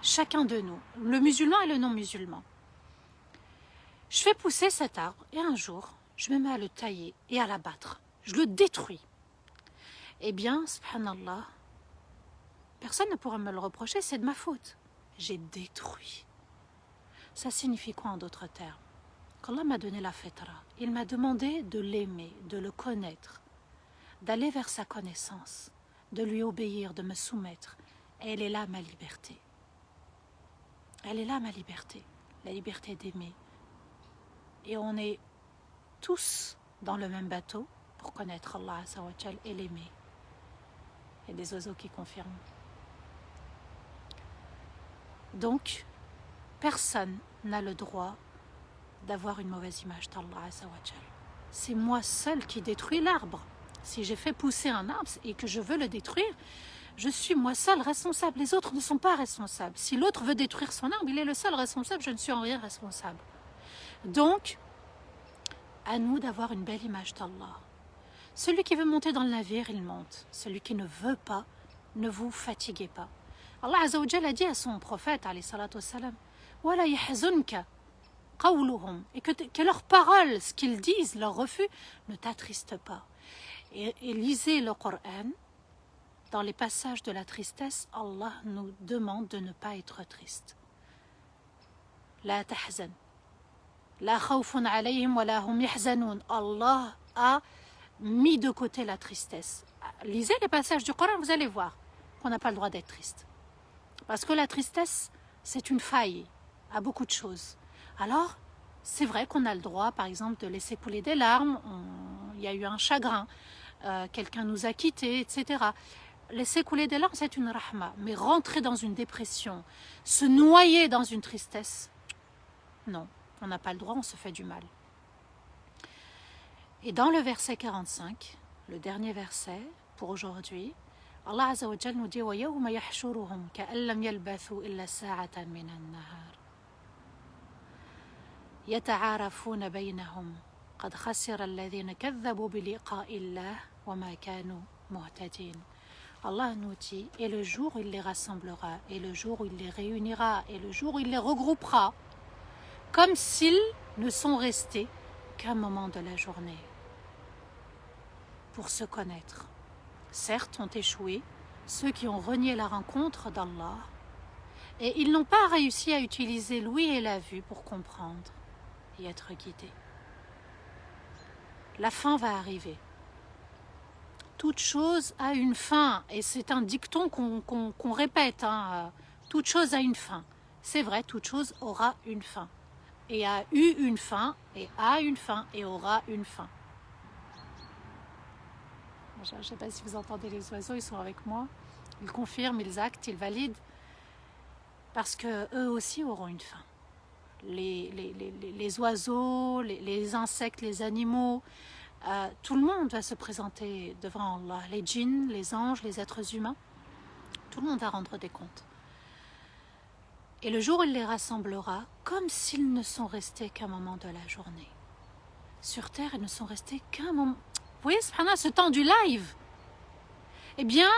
chacun de nous, le musulman et le non-musulman. Je fais pousser cet arbre et un jour, je me mets à le tailler et à l'abattre. Je le détruis. Eh bien, subhanallah, personne ne pourra me le reprocher, c'est de ma faute. J'ai détruit. Ça signifie quoi en d'autres termes? qu'Allah m'a donné la fitra. Il m'a demandé de l'aimer, de le connaître, d'aller vers sa connaissance, de lui obéir, de me soumettre. Et elle est là ma liberté. Elle est là ma liberté, la liberté d'aimer. Et on est tous dans le même bateau pour connaître Allah Azza wa Jal et l'aimer. Il y a des oiseaux qui confirment. Donc, personne n'a le droit d'avoir une mauvaise image d'Allah Azza wa Jal. C'est moi seul qui détruis l'arbre. Si j'ai fait pousser un arbre et que je veux le détruire, je suis moi seul responsable. Les autres ne sont pas responsables. Si l'autre veut détruire son arbre, il est le seul responsable. Je ne suis en rien responsable. Donc, à nous d'avoir une belle image d'Allah. Celui qui veut monter dans le navire, il monte. Celui qui ne veut pas, ne vous fatiguez pas. Allah Azza wa Jalla a dit à son prophète, alayhi salatu wassalam, Wala yahzunka qawluhum, et que leurs paroles, ce qu'ils disent, leur refus, ne t'attriste pas. Et lisez le Coran. Dans les passages de la tristesse, Allah nous demande de ne pas être triste. La tahzan. La khawfun alayhim wa la hum yahzanun. Allah a mis de côté la tristesse. Lisez les passages du Coran, vous allez voir qu'on n'a pas le droit d'être triste. Parce que la tristesse, c'est une faille à beaucoup de choses. Alors, c'est vrai qu'on a le droit, par exemple, de laisser couler des larmes. Il y a eu un chagrin, quelqu'un nous a quittés, etc. Laisser couler des larmes, c'est une rahma. Mais rentrer dans une dépression, se noyer dans une tristesse, non, on n'a pas le droit, on se fait du mal. Et dans le verset 45, le dernier verset pour aujourd'hui, Allah Azza wa Jal nous dit وَيَوْمَ يَحْشُرُهُمْ كَأَن لَّمْ يَلْبَثُوا إِلَّا سَاعَةً مِنَ النَّهَارِ يَتَعَارَفُونَ بَيْنَهُمْ قَدْ خَسِرَ الَّذِينَ كَذَّبُوا بِلِقَاءِ اللَّهِ وَمَا كَانُوا مُهْتَدِينَ. Allah nous dit, et le jour où il les rassemblera, et le jour où il les réunira, et le jour où il les regroupera, comme s'ils ne sont restés qu'un moment de la journée pour se connaître. Certes, ont échoué ceux qui ont renié la rencontre d'Allah, et ils n'ont pas réussi à utiliser l'ouïe et la vue pour comprendre et être guidés. La fin va arriver. Toute chose a une fin, et c'est un dicton qu'on répète, toute chose a une fin. C'est vrai, toute chose aura une fin, et a eu une fin, et a une fin, et aura une fin. Je ne sais pas si vous entendez les oiseaux, ils sont avec moi, ils confirment, ils actent, ils valident, parce qu'eux aussi auront une fin. Les oiseaux, les insectes, les animaux, tout le monde va se présenter devant Allah, les djinns, les anges, les êtres humains, tout le monde va rendre des comptes. Et le jour où il les rassemblera, comme s'ils ne sont restés qu'un moment de la journée. Sur terre, ils ne sont restés qu'un moment. Vous voyez, subhanallah, ce temps du live, eh bien,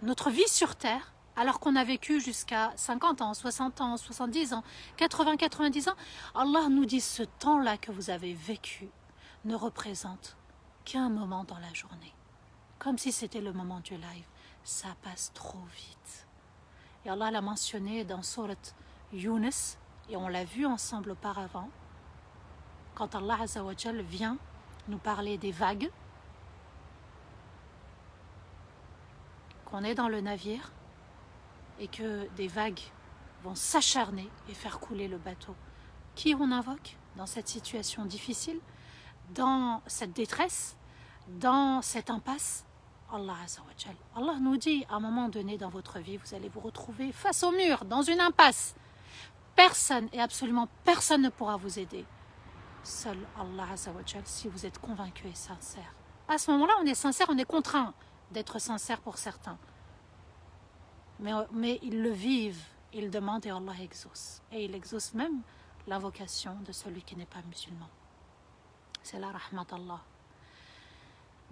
notre vie sur terre, alors qu'on a vécu jusqu'à 50 ans, 60 ans, 70 ans, 80, 90 ans, Allah nous dit ce temps-là que vous avez vécu ne représente qu'un moment dans la journée. Comme si c'était le moment du live. Ça passe trop vite. Et Allah l'a mentionné dans Surat Yunus, et on l'a vu ensemble auparavant, quand Allah Azza wa Jal vient nous parler des vagues, qu'on est dans le navire, et que des vagues vont s'acharner et faire couler le bateau. Qui on invoque dans cette situation difficile, dans cette détresse, dans cette impasse? Allah Azza wa Jal. Allah nous dit, à un moment donné dans votre vie, vous allez vous retrouver face au mur, dans une impasse. Personne, et absolument personne ne pourra vous aider. Seul Allah Azza wa Jal, si vous êtes convaincu et sincère. À ce moment-là, on est sincère, on est contraint d'être sincère pour certains. Mais ils le vivent, ils demandent et Allah exauce. Et il exauce même l'invocation de celui qui n'est pas musulman. C'est la rahmat d'Allah.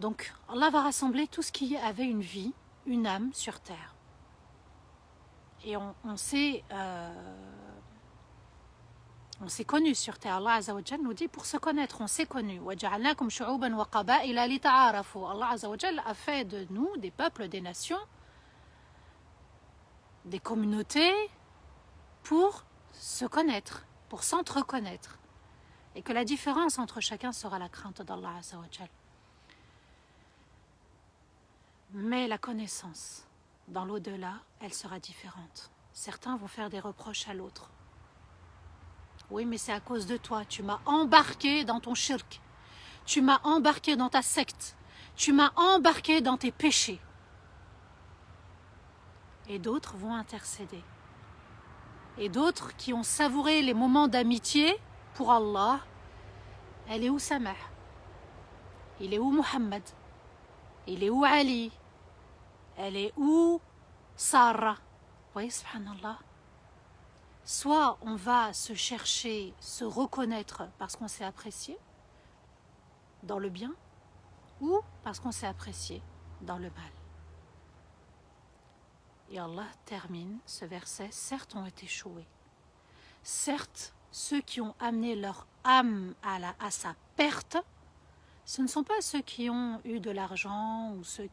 Donc Allah va rassembler tout ce qui avait une vie, une âme sur terre. Et on s'est connu sur terre. Allah Azza wa Jal nous dit pour se connaître, on s'est connu. وَجَعَلْنَاكُمْ شُعُوبًا وَقَبَائِلَ لِتَعَارَفُوا. Allah Azza wa Jal a fait de nous des peuples, des nations, des communautés pour se connaître pour s'entreconnaître. Et que la différence entre chacun sera la crainte d'Allah Azza wa Jal. Mais la connaissance, dans l'au-delà, elle sera différente. Certains vont faire des reproches à l'autre. Oui, mais c'est à cause de toi. Tu m'as embarqué dans ton shirk. Tu m'as embarqué dans ta secte. Tu m'as embarqué dans tes péchés. Et d'autres vont intercéder. Et d'autres qui ont savouré les moments d'amitié pour Allah. Elle est où Samah? Il est où Muhammad? Il est où Ali? Elle est où Sarah? Vous voyez, subhanallah. Soit on va se chercher, se reconnaître parce qu'on s'est apprécié dans le bien, ou parce qu'on s'est apprécié dans le mal. Et Allah termine ce verset, certes ont échoué. Certes, ceux qui ont amené leur âme à sa perte, ce ne sont pas ceux qui ont eu de l'argent ou c'est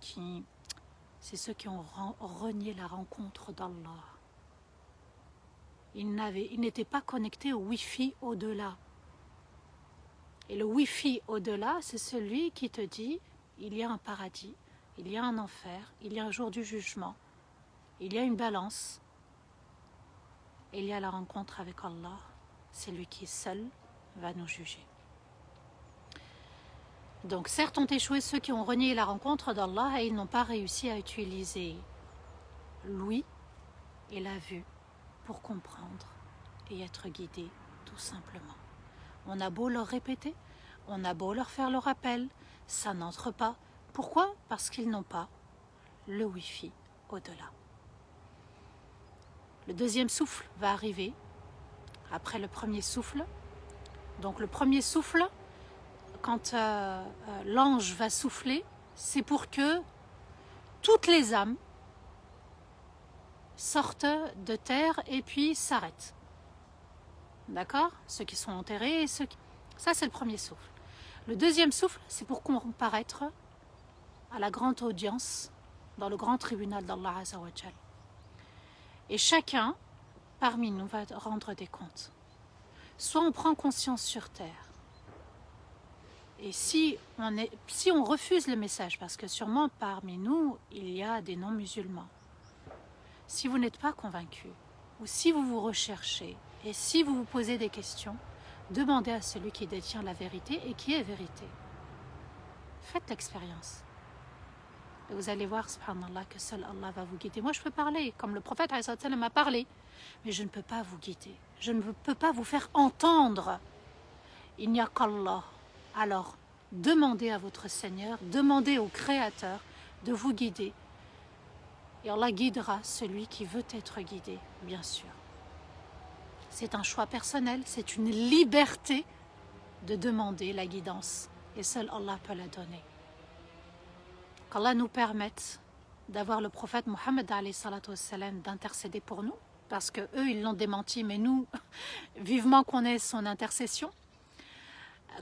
ceux qui ont renié la rencontre d'Allah. Ils n'étaient pas connectés au Wi-Fi au-delà. Et le Wi-Fi au-delà, c'est celui qui te dit il y a un paradis, il y a un enfer, il y a un jour du jugement, il y a une balance, il y a la rencontre avec Allah. C'est lui qui seul va nous juger. Donc certes ont échoué ceux qui ont renié la rencontre d'Allah et ils n'ont pas réussi à utiliser l'ouïe et la vue pour comprendre et être guidés tout simplement. On a beau leur répéter, on a beau leur faire le rappel, ça n'entre pas. Pourquoi? Parce qu'ils n'ont pas le Wi-Fi au-delà. Le deuxième souffle va arriver après le premier souffle. Donc le premier souffle, quand l'ange va souffler, c'est pour que toutes les âmes sortent de terre et puis s'arrêtent. D'accord? Ceux qui sont enterrés et ceux qui... Ça, c'est le premier souffle. Le deuxième souffle, c'est pour comparaître à la grande audience dans le grand tribunal d'Allah Azza wa Jal. Et chacun parmi nous va rendre des comptes. Soit on prend conscience sur terre, et si on refuse le message, parce que sûrement parmi nous, il y a des non-musulmans, si vous n'êtes pas convaincu, ou si vous vous recherchez, et si vous vous posez des questions, demandez à celui qui détient la vérité et qui est vérité. Faites l'expérience. Et vous allez voir, subhanallah, que seul Allah va vous guider. Moi, je peux parler, comme le prophète a parlé, mais je ne peux pas vous guider. Je ne peux pas vous faire entendre. Il n'y a qu'Allah. Alors, demandez à votre Seigneur, demandez au Créateur de vous guider. Et Allah guidera celui qui veut être guidé, bien sûr. C'est un choix personnel, c'est une liberté de demander la guidance. Et seul Allah peut la donner. Qu'Allah nous permette d'avoir le prophète Mohammed d'intercéder pour nous, parce qu'eux, ils l'ont démenti, mais nous, vivement qu'on ait son intercession.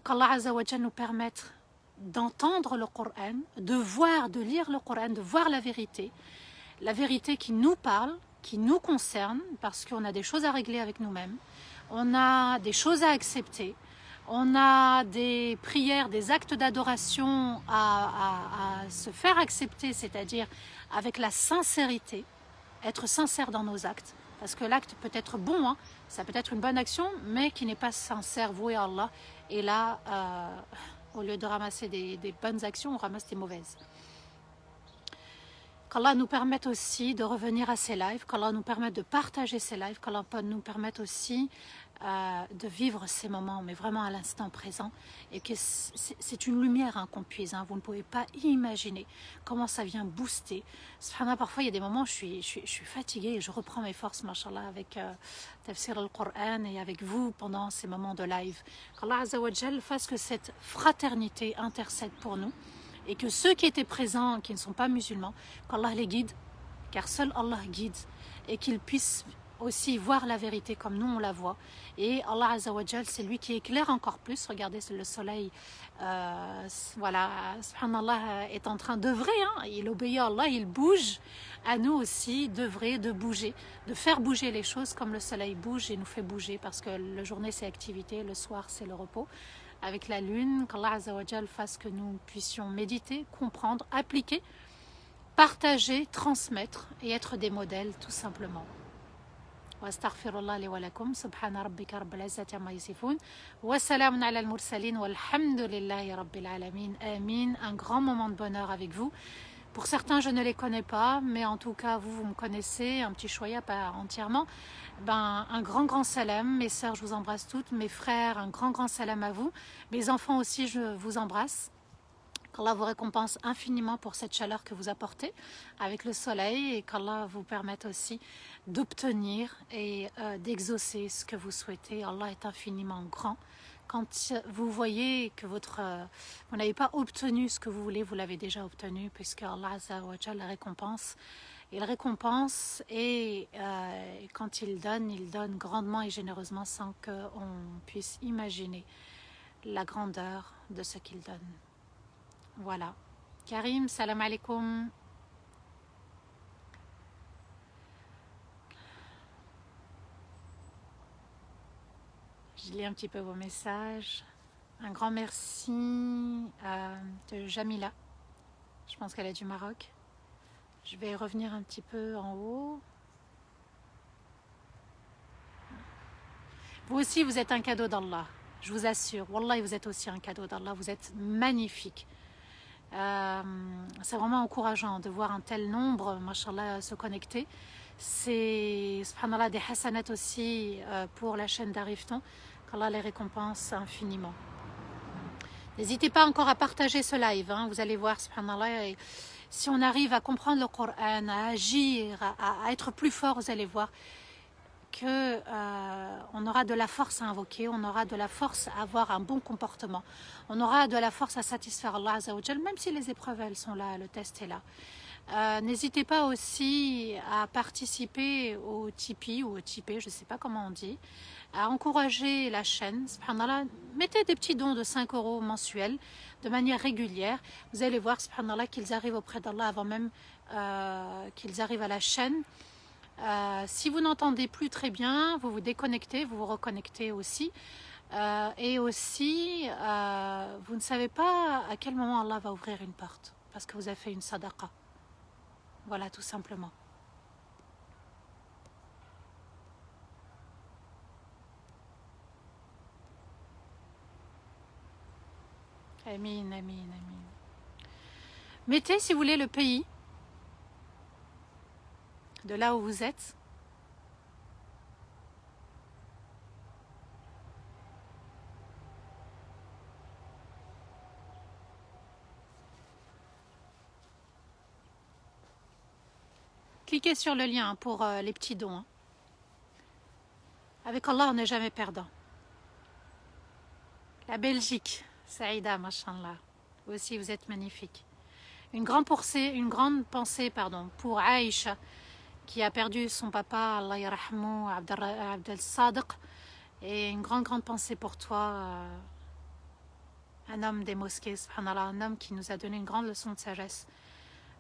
Qu'Allah Azza wa Jal nous permette d'entendre le Coran, de voir, de lire le Coran, de voir la vérité qui nous parle, qui nous concerne, parce qu'on a des choses à régler avec nous-mêmes, on a des choses à accepter, on a des prières, des actes d'adoration à se faire accepter, c'est-à-dire avec la sincérité, être sincère dans nos actes, parce que l'acte peut être bon, hein, ça peut être une bonne action, mais qui n'est pas sincère, voué à Allah, et là, au lieu de ramasser des bonnes actions, on ramasse des mauvaises. Qu'Allah nous permette aussi de revenir à ces lives, qu'Allah nous permette de partager ces lives, qu'Allah nous permette aussi de vivre ces moments, mais vraiment à l'instant présent, et que c'est une lumière hein, qu'on puise. Hein. Vous ne pouvez pas imaginer comment ça vient booster. Subhanallah, parfois il y a des moments où je suis fatiguée et je reprends mes forces, mashallah, avec Tafsir al-Qur'an et avec vous pendant ces moments de live. Qu'Allah Azza wa Jal fasse que cette fraternité intercède pour nous, et que ceux qui étaient présents, qui ne sont pas musulmans, qu'Allah les guide, car seul Allah guide, et qu'ils puissent aussi voir la vérité comme nous on la voit. Et Allah Azza wa Jal, c'est lui qui éclaire encore plus. Regardez, le soleil, voilà, subhanallah, est en train d'œuvrer, hein. Il obéit à Allah, il bouge. À nous aussi d'œuvrer, de bouger, de faire bouger les choses comme le soleil bouge et nous fait bouger, parce que la journée c'est activité, le soir c'est le repos. Avec la lune, qu'Allah Azza wa Jal fasse que nous puissions méditer, comprendre, appliquer, partager, transmettre et être des modèles tout simplement. واستغفر الله لي ولكم سبحان ربك رب العزة عما يصفون وسلام على المرسلين والحمد لله رب العالمين آمين. Un grand moment de bonheur avec vous. Pour certains, je ne les connais pas, mais en tout cas, vous me connaissez, un petit choya, pas entièrement. Un grand salam. Mes sœurs, je vous embrasse toutes. Mes frères, un grand salam à vous. Mes enfants aussi, je vous embrasse. Qu'Allah vous récompense infiniment pour cette chaleur que vous apportez avec le soleil, et qu'Allah vous permette aussi d'obtenir et d'exaucer ce que vous souhaitez. Allah est infiniment grand. Quand vous voyez que vous n'avez pas obtenu ce que vous voulez, vous l'avez déjà obtenu, puisque Allah Azza wa Jal récompense. Il récompense et quand il donne grandement et généreusement sans qu'on puisse imaginer la grandeur de ce qu'il donne. Voilà. Karim, salam alaikum. Je lis un petit peu vos messages. Un grand merci de Jamila. Je pense qu'elle est du Maroc. Je vais revenir un petit peu en haut. Vous aussi, vous êtes un cadeau d'Allah. Je vous assure. Wallah, vous êtes aussi un cadeau d'Allah. Vous êtes magnifique. C'est vraiment encourageant de voir un tel nombre, mashallah, se connecter. C'est, subhanallah, des hasanat aussi pour la chaîne d'Arifton, qu'Allah les récompense infiniment. N'hésitez pas encore à partager ce live, hein. Vous allez voir, subhanallah, et si on arrive à comprendre le Coran, à agir, à être plus fort, vous allez voir que on aura de la force à invoquer, on aura de la force à avoir un bon comportement, on aura de la force à satisfaire Allah Azza wa Jal, même si les épreuves elles sont là, le test est là. N'hésitez pas aussi à participer au Tipeee ou au Tipeee, je ne sais pas comment on dit, à encourager la chaîne. Subhanallah, mettez des petits dons de 5 € mensuels de manière régulière. Vous allez voir, subhanallah, qu'ils arrivent auprès d'Allah avant même qu'ils arrivent à la chaîne. Si vous n'entendez plus très bien, vous vous déconnectez, vous vous reconnectez aussi. Et aussi, vous ne savez pas à quel moment Allah va ouvrir une porte, parce que vous avez fait une sadaqa. Voilà, tout simplement. Amin, amin, amin. Mettez, si vous voulez, le pays de là où vous êtes. Cliquez sur le lien pour les petits dons. Hein. Avec Allah, on n'est jamais perdant. La Belgique, Saïda, mashallah. Vous aussi, vous êtes magnifique. Une grande pensée pour Aïcha, qui a perdu son papa, Allah yarahmou, Abdel Sadiq. Et une grande pensée pour toi, un homme des mosquées, subhanallah, un homme qui nous a donné une grande leçon de sagesse.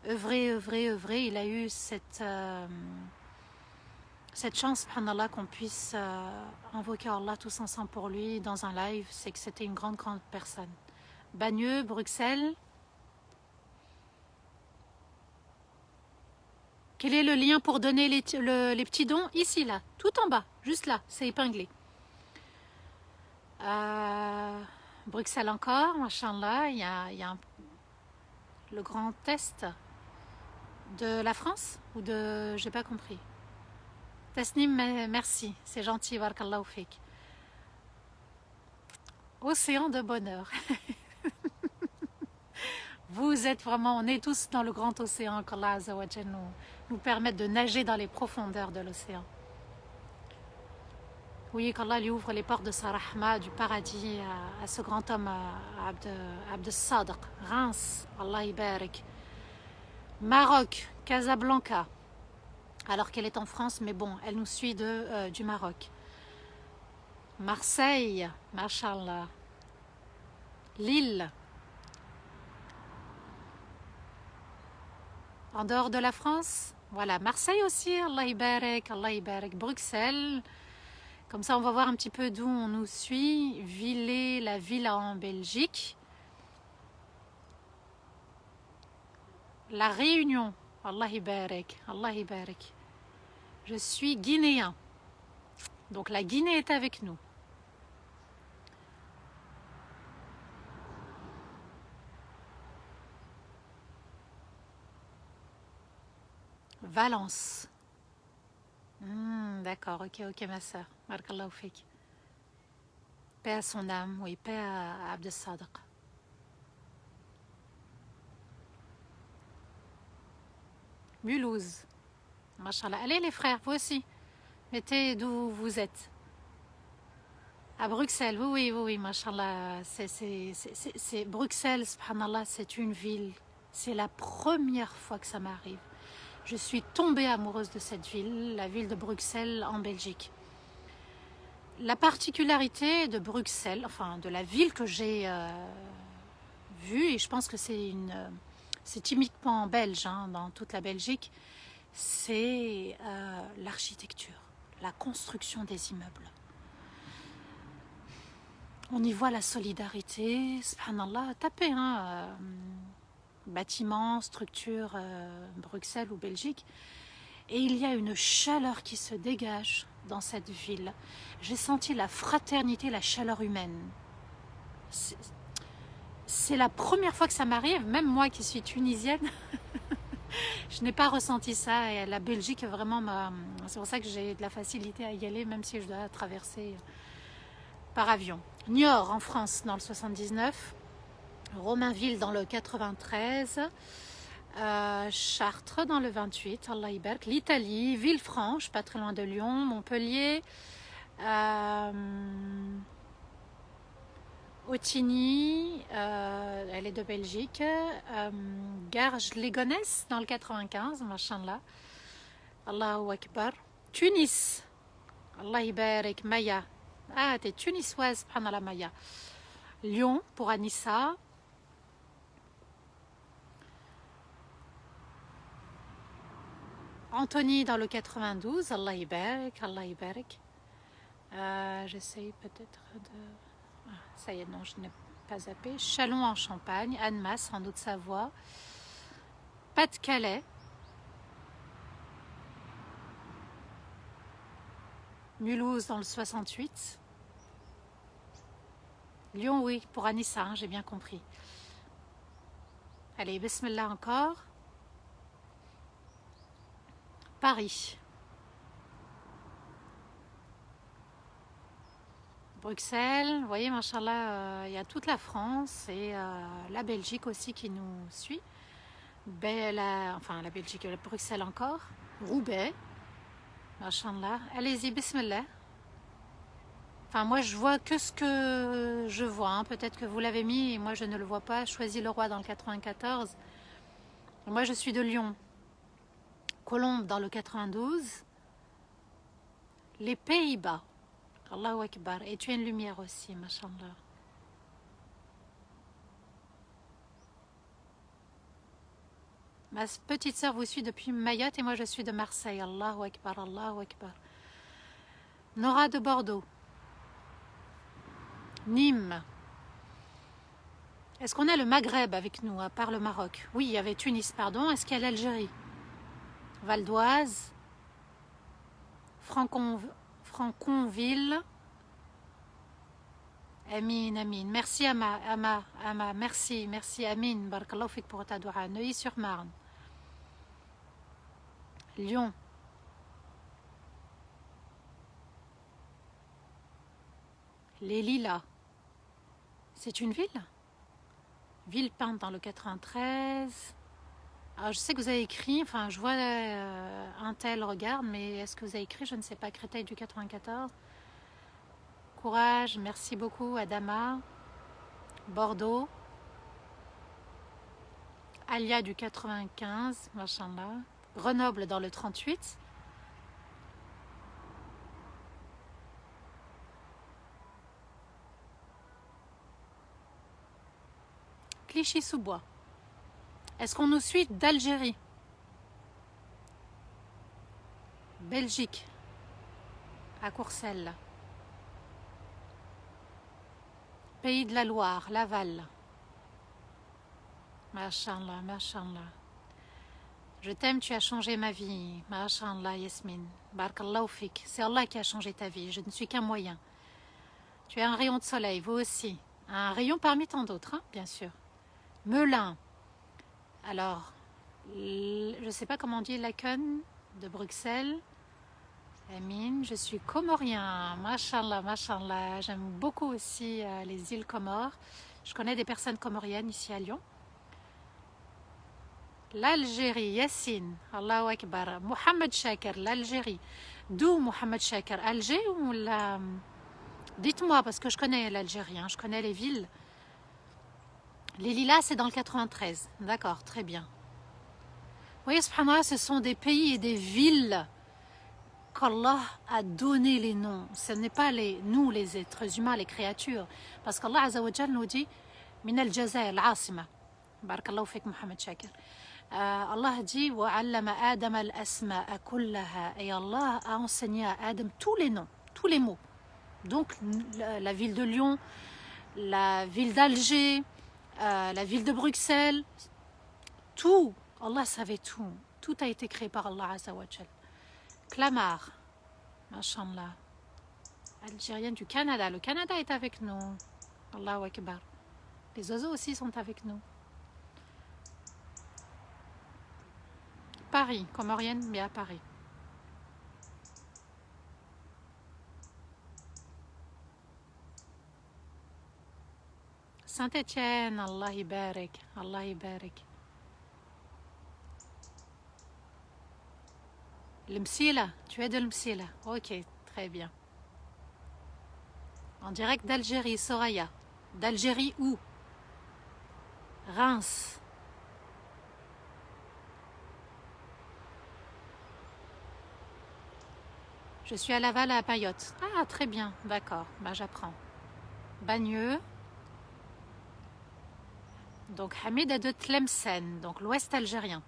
Œuvrer, il a eu cette chance, subhanallah, qu'on puisse invoquer Allah tous ensemble pour lui dans un live. C'est que c'était une grande personne. Bagneux, Bruxelles. Quel est le lien pour donner les petits dons? Ici, là, tout en bas, juste là, c'est épinglé. Bruxelles encore, machallah, il y a le grand test de la France ou de... j'ai pas compris. Tasnim, merci, c'est gentil, barakallahu fik. Océan de bonheur. Vous êtes vraiment, on est tous dans le grand océan qu'Allah Azza wa Jal nous permette de nager dans les profondeurs de l'océan. Oui, qu'Allah lui ouvre les portes de sa rahma, du paradis à ce grand homme, Abd Sadiq, Reims, Allah ibarak. Maroc, Casablanca, alors qu'elle est en France, mais bon, elle nous suit du Maroc. Marseille, mashallah. Lille. En dehors de la France, voilà, Marseille aussi, Allah Ibarek, Allah Ibarek. Bruxelles, comme ça on va voir un petit peu d'où on nous suit. Villers, la ville en Belgique. La Réunion, Allah Ibarek, Allah Ibarek. Je suis guinéen, donc la Guinée est avec nous. Valence. D'accord, ok, ma soeur. Barakallahu fik. Paix à son âme, oui, paix à Abd Sadiq. Mulhouse. Machallah. Allez les frères, vous aussi. Mettez d'où vous êtes. À Bruxelles, oui, machallah. C'est Bruxelles, subhanallah, c'est une ville. C'est la première fois que ça m'arrive. Je suis tombée amoureuse de cette ville, la ville de Bruxelles en Belgique. La particularité de Bruxelles, enfin de la ville que j'ai vue, et je pense que c'est typiquement belge dans toute la Belgique, c'est l'architecture, la construction des immeubles. On y voit la solidarité, subhanallah, tapez, bâtiments, structures, Bruxelles ou Belgique. Et il y a une chaleur qui se dégage dans cette ville. J'ai senti la fraternité, la chaleur humaine. C'est la première fois que ça m'arrive, même moi qui suis tunisienne, je n'ai pas ressenti ça. Et la Belgique, vraiment, c'est pour ça que j'ai de la facilité à y aller, même si je dois traverser par avion. Niort en France dans le 79, Romainville dans le 93, Chartres dans le 28, Allah Ibark, l'Italie, Villefranche, pas très loin de Lyon, Montpellier, Autigny, elle est de Belgique, Garges-les-Gonesse dans le 95, machallah, Allahu Akbar, Tunis, Allah Ibark, Maya, ah t'es tunisoise, subhanallah Maya, Lyon pour Anissa, Anthony dans le 92, Allah Ibark, Allah Ibark. J'essaye peut-être de... Ah, ça y est, non, je n'ai pas zappé. Châlons en Champagne, Annemasse en Haute-Savoie, Pas-de-Calais, Mulhouse dans le 68, Lyon, oui, pour Anissa, j'ai bien compris. Allez, bismillah encore. Paris. Bruxelles, vous voyez, machallah, il y a toute la France et la Belgique aussi qui nous suit. Enfin, la Belgique, Bruxelles encore. Roubaix, machallah. Allez-y, bismillah. Enfin, moi, je vois que ce que je vois. Peut-être que vous l'avez mis et moi, je ne le vois pas. Choisy-le-Roi dans le 94. Moi, je suis de Lyon. Colombes dans le 92. Les Pays-Bas. Allahu Akbar. Et tu as une lumière aussi, machallah. Ma petite sœur vous suit depuis Mayotte et moi je suis de Marseille. Allahu Akbar, Allahu Akbar. Nora de Bordeaux. Nîmes. Est-ce qu'on a le Maghreb avec nous, à part le Maroc? Oui, il y avait Tunis, pardon. Est-ce qu'il y a l'Algérie? Val d'Oise. Franconville. Amin, Amin. Merci Ama, merci, Amin. Barakallahu fik pour ta doua. Neuilly-sur-Marne. Lyon. Les Lilas. C'est une ville? Villepinte dans le 93. Alors je sais que vous avez écrit, enfin je vois un tel regarde, mais est-ce que vous avez écrit, je ne sais pas, Créteil du 94. Courage, merci beaucoup Adama. Bordeaux. Alia du 95, machallah. Grenoble dans le 38. Clichy-sous-Bois. Est-ce qu'on nous suit d'Algérie? Belgique, à Courcelles. Pays de la Loire, Laval. Mashallah, mashallah. Je t'aime, tu as changé ma vie. Mashallah, Yasmine. Barakallahu fik. C'est Allah qui a changé ta vie. Je ne suis qu'un moyen. Tu es un rayon de soleil, vous aussi. Un rayon parmi tant d'autres, hein, bien sûr. Melun. Alors, je ne sais pas comment on dit, Laken de Bruxelles. Amine, je suis comorien. Mashallah, mashallah. J'aime beaucoup aussi les îles Comores. Je connais des personnes comoriennes ici à Lyon. L'Algérie, Yassine, Allahu Akbar. Mohamed Shaker, l'Algérie. D'où Mohamed Shaker? Alger ou la... Dites-moi, parce que je connais l'Algérie, hein, je connais les villes. Les Lilas, c'est dans le 93. D'accord, très bien. Vous voyez, subhanallah, ce sont des pays et des villes qu'Allah a donné les noms. Ce n'est pas nous, les êtres humains, les créatures. Parce qu'Allah Azza wa Jal nous dit Min al-Jazair, al-Asima. Barakallahu fik, Mohamed Shaker. Allah dit وَعَلَّمَ آدَمَ الْأَسْمَاءَ كُلَّهَا. Et Allah a enseigné à Adam tous les noms, tous les mots. Donc la ville de Lyon, la ville d'Alger, la ville de Bruxelles, tout, Allah savait tout. Tout a été créé par Allah Azza wa Jal. Clamart, mashallah, algérienne du Canada. Le Canada est avec nous. Allahu Akbar. Les oiseaux aussi sont avec nous. Paris, comorienne, mais à Paris. Saint-Étienne, Allah ibarik, Allah ibarik. L'Msila, tu es de l'Msila. Ok, très bien. En direct d'Algérie, Soraya. D'Algérie où? Reims. Je suis à Laval à Mayotte. Ah, très bien, d'accord, bah, j'apprends. Bagneux. Donc Hamid est de Tlemcen, donc l'ouest algérien.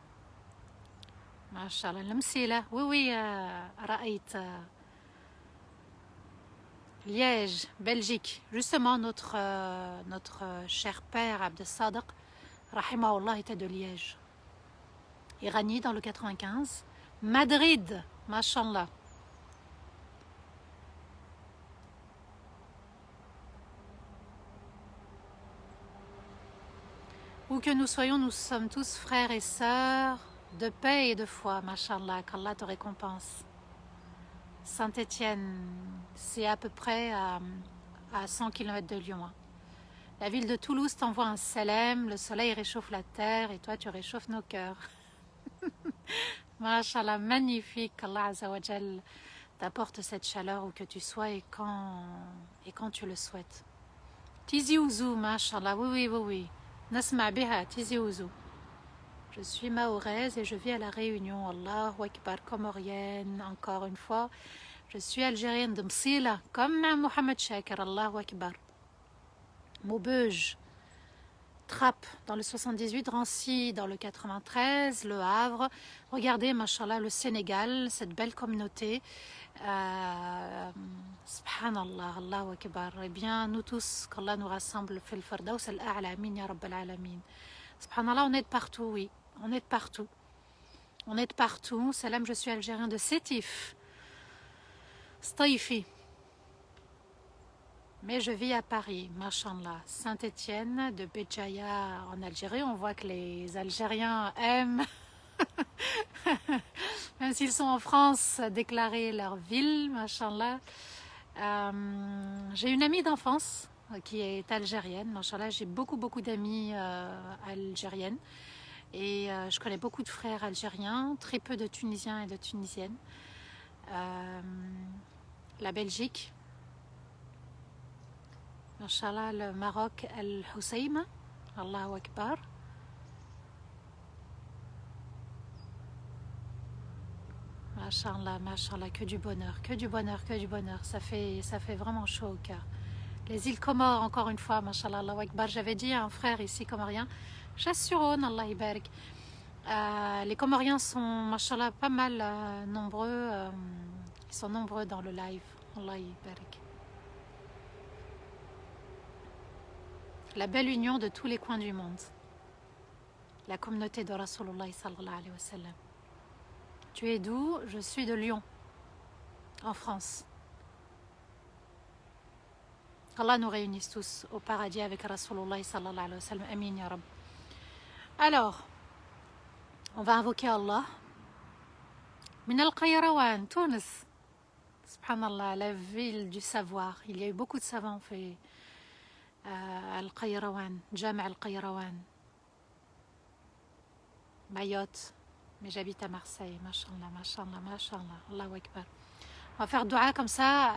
Mashallah, l'Msila. Oui, oui, Raït. Liège, Belgique. Justement, notre cher père Abdel Sadiq, rahimahullah, était de Liège. Irani dans le 95. Madrid, mashallah. Où que nous soyons, nous sommes tous frères et sœurs de paix et de foi, mashallah, qu'Allah te récompense. Saint-Étienne, c'est à peu près à 100 km de Lyon. Hein. La ville de Toulouse t'envoie un salam, le soleil réchauffe la terre et toi tu réchauffes nos cœurs. Mashallah, magnifique, qu'Allah Azza wa Jal t'apporte cette chaleur où que tu sois et quand tu le souhaites. Tizi Ouzou, mashallah, oui, oui, oui, oui. Nasma biha, Tizi Ouzou. Je suis mahoraise et je vis à La Réunion. Allahu Akbar, comorienne, encore une fois. Je suis algérienne de Msila, comme Mohamed Shaker, Allahu Akbar. Maubeuge, Trappes dans le 78, Drancy dans le 93, Le Havre. Regardez, mashallah, le Sénégal, cette belle communauté. Subhanallah, Allahu Akbar. Eh bien, nous tous, qu'Allah nous rassemble, fil Firdaus al-A'la, amin ya Rabbal Alamin. Subhanallah, on est de partout, oui. On est de partout. On est de partout. Salam, je suis algérien de Sétif. Staifi. Mais je vis à Paris, mashallah. Saint-Étienne de Béjaïa en Algérie. On voit que les Algériens aiment, même s'ils sont en France, déclarer leur ville, mashallah. J'ai une amie d'enfance qui est algérienne, mashallah. J'ai beaucoup d'amis algériennes. Et je connais beaucoup de frères algériens, très peu de Tunisiens et de Tunisiennes. La Belgique, mashallah, le Maroc, Al-Husseima, Allahu Akbar. Mashallah, mashallah, que du bonheur, que du bonheur, que du bonheur. Ça fait vraiment chaud au cœur. Les îles Comores, encore une fois, mashallah, Allahu Akbar. J'avais dit à un frère ici comorien, j'assure, Allah Ibarak. Les Comoriens sont, mashallah, pas mal nombreux. Ils sont nombreux dans le live. Allah Ibarak. La belle union de tous les coins du monde. La communauté de Rasulullah sallallahu alayhi wa sallam. Tu es d'où? Je suis de Lyon, en France. Allah nous réunisse tous au paradis avec Rasulullah sallallahu alayhi wa sallam. Amin ya Rab. Alors, on va invoquer Allah. Min al-Qayrawan, Tunis. Subhanallah, la ville du savoir. Il y a eu beaucoup de savants fait Al-Qayrawan, Jama' Al-Qayrawan. Mayotte, mais j'habite à Marseille. Mashallah, mashallah, mashallah. Allahu Akbar. On va faire dua comme ça.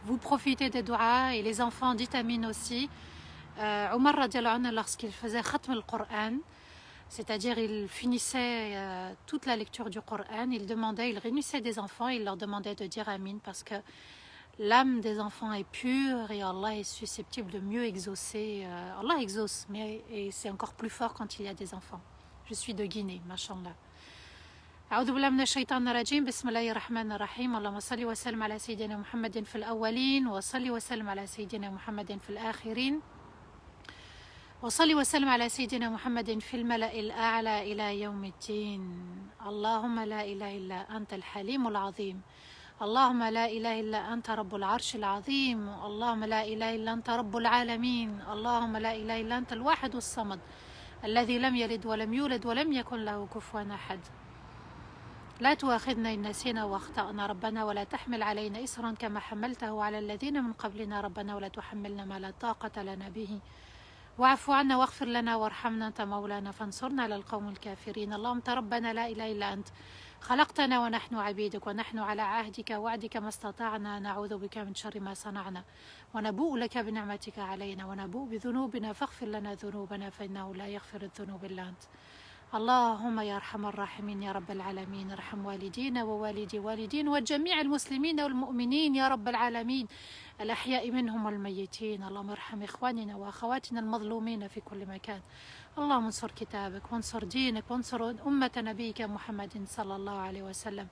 Vous profitez des duas et les enfants, dites amin aussi. Omar radiallahu anhu, lorsqu'il faisait khatm al-Qur'an, c'est-à-dire il finissait toute la lecture du Coran, il réunissait des enfants, il leur demandait de dire amin parce que l'âme des enfants est pure et Allah est susceptible de mieux exaucer. Allah exauce, mais c'est encore plus fort quand il y a des enfants. Je suis de Guinée, mashallah. أعوذ بالله من الشيطان الرجيم بسم الله الرحمن الرحيم اللهم صل وسلم على سيدنا محمد في الأولين وصل وسلم على سيدنا محمد في الآخرين وصل وسلم على سيدنا محمد في الملأ الأعلى إلى يوم الدين اللهم لا إله إلا أنت الحليم العظيم اللهم لا إله إلا أنت رب العرش العظيم اللهم لا إله إلا أنت رب العالمين اللهم لا إله إلا أنت الواحد الصمد الذي لم يلد ولم يولد ولم يكن له كفوا أحد لا تؤاخذنا إن نسينا واخطأنا ربنا ولا تحمل علينا إصرا كما حملته على الذين من قبلنا ربنا ولا تحملنا ما لا طاقة لنا به واعف عنا واغفر لنا وارحمنا أنت مولانا فانصرنا على القوم الكافرين اللهم أنت ربنا لا إله إلا أنت خلقتنا ونحن عبيدك ونحن على عهدك وعدك ما استطعنا نعوذ بك من شر ما صنعنا ونبوء لك بنعمتك علينا ونبوء بذنوبنا فاغفر لنا ذنوبنا فإنه لا يغفر الذنوب إلا أنت اللهم يا أرحم الراحمين يا رب العالمين ارحم والدينا ووالدي والدين وجميع المسلمين والمؤمنين يا رب العالمين الأحياء منهم والميتين اللهم ارحم إخواننا وأخواتنا المظلومين في كل مكان اللهم انصر كتابك وانصر دينك وانصر أمة نبيك محمد صلى الله عليه وسلم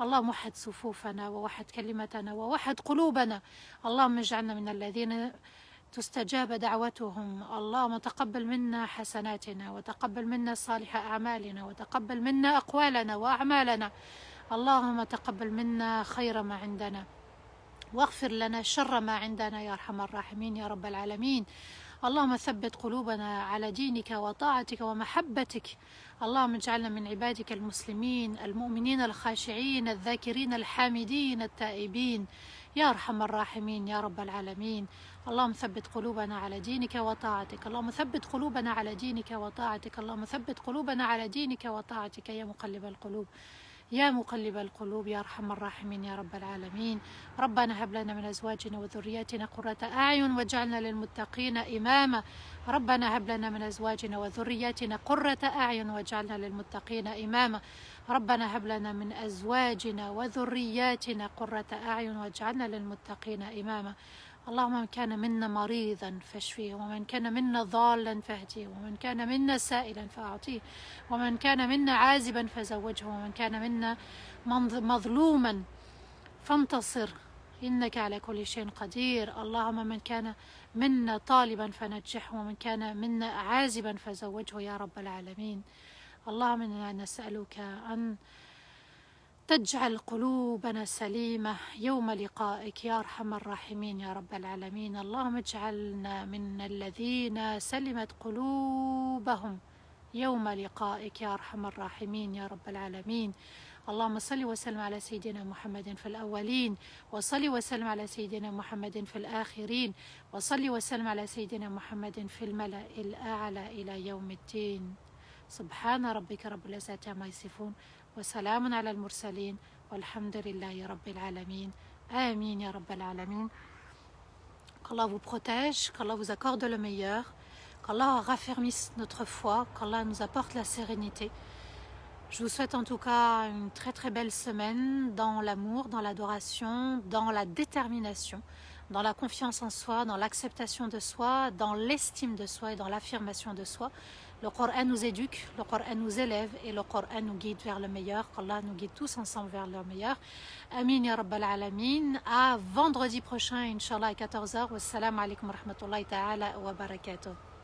اللهم وحد صفوفنا ووحد كلمتنا ووحد قلوبنا اللهم اجعلنا من الذين تستجاب دعوتهم اللهم تقبل منا حسناتنا وتقبل منا صالح أعمالنا وتقبل منا أقوالنا وأعمالنا اللهم تقبل منا خير ما عندنا واغفر لنا شر ما عندنا يا أرحم الراحمين يا رب العالمين اللهم ثبت قلوبنا على دينك وطاعتك ومحبتك اللهم اجعلنا من عبادك المسلمين المؤمنين الخاشعين الذاكرين الحامدين التائبين يا أرحم الراحمين يا رب العالمين اللهم ثبت قلوبنا على دينك وطاعتك اللهم ثبت قلوبنا على دينك وطاعتك اللهم ثبت قلوبنا على دينك وطاعتك يا مقلب القلوب يا مقلب القلوب يا أرحم الراحمين يا رب العالمين ربنا هب لنا من أزواجنا وذرياتنا قرة أعين واجعلنا للمتقين إماما ربنا هب لنا من أزواجنا وذرياتنا قرة أعين واجعلنا للمتقين إماما ربنا هب لنا من أزواجنا وذرياتنا قرة أعين واجعلنا للمتقين إماما اللهم من كان منا مريضا فاشفيه ومن كان منا ضالا فاهديه ومن كان منا سائلا فأعطيه ومن كان منا عازبا فزوجه ومن كان منا مظلوما فانتصر إنك على كل شيء قدير اللهم من كان منا طالبا فنجحه ومن كان منا عازبا فزوجه يا رب العالمين اللهم إنا نسألك أن تجعل قلوبنا سليمة يوم لقائك يا أرحم الراحمين يا رب العالمين اللهم اجعلنا من الذين سلمت قلوبهم يوم لقائك يا أرحم الراحمين يا رب العالمين اللهم صل وسلم على سيدنا محمد في الأولين وصل وسلم على سيدنا محمد في الآخرين وصل وسلم على سيدنا محمد في الملأ الأعلى إلى يوم الدين سبحان ربك رب العزة عما يصفون وسلام على المرسلين والحمد لله رب العالمين آمين يا رب العالمين qu'Allah vous protège, qu'Allah vous accorde le meilleur, qu'Allah raffermisse notre foi, qu'Allah nous apporte la sérénité. Je vous souhaite en tout cas une très très belle semaine dans l'amour, dans l'adoration, dans la détermination dans la confiance en soi, dans l'acceptation de soi, dans l'estime de soi et dans l'affirmation de soi. Le Coran nous éduque, le Coran nous élève et le Coran nous guide vers le meilleur. Qu'Allah nous guide tous ensemble vers le meilleur. Amin ya Rabbal Alamin. À vendredi prochain, Inch'Allah à 14h. Wassalamu alaikum wa rahmatullahi ta'ala wa barakatuh.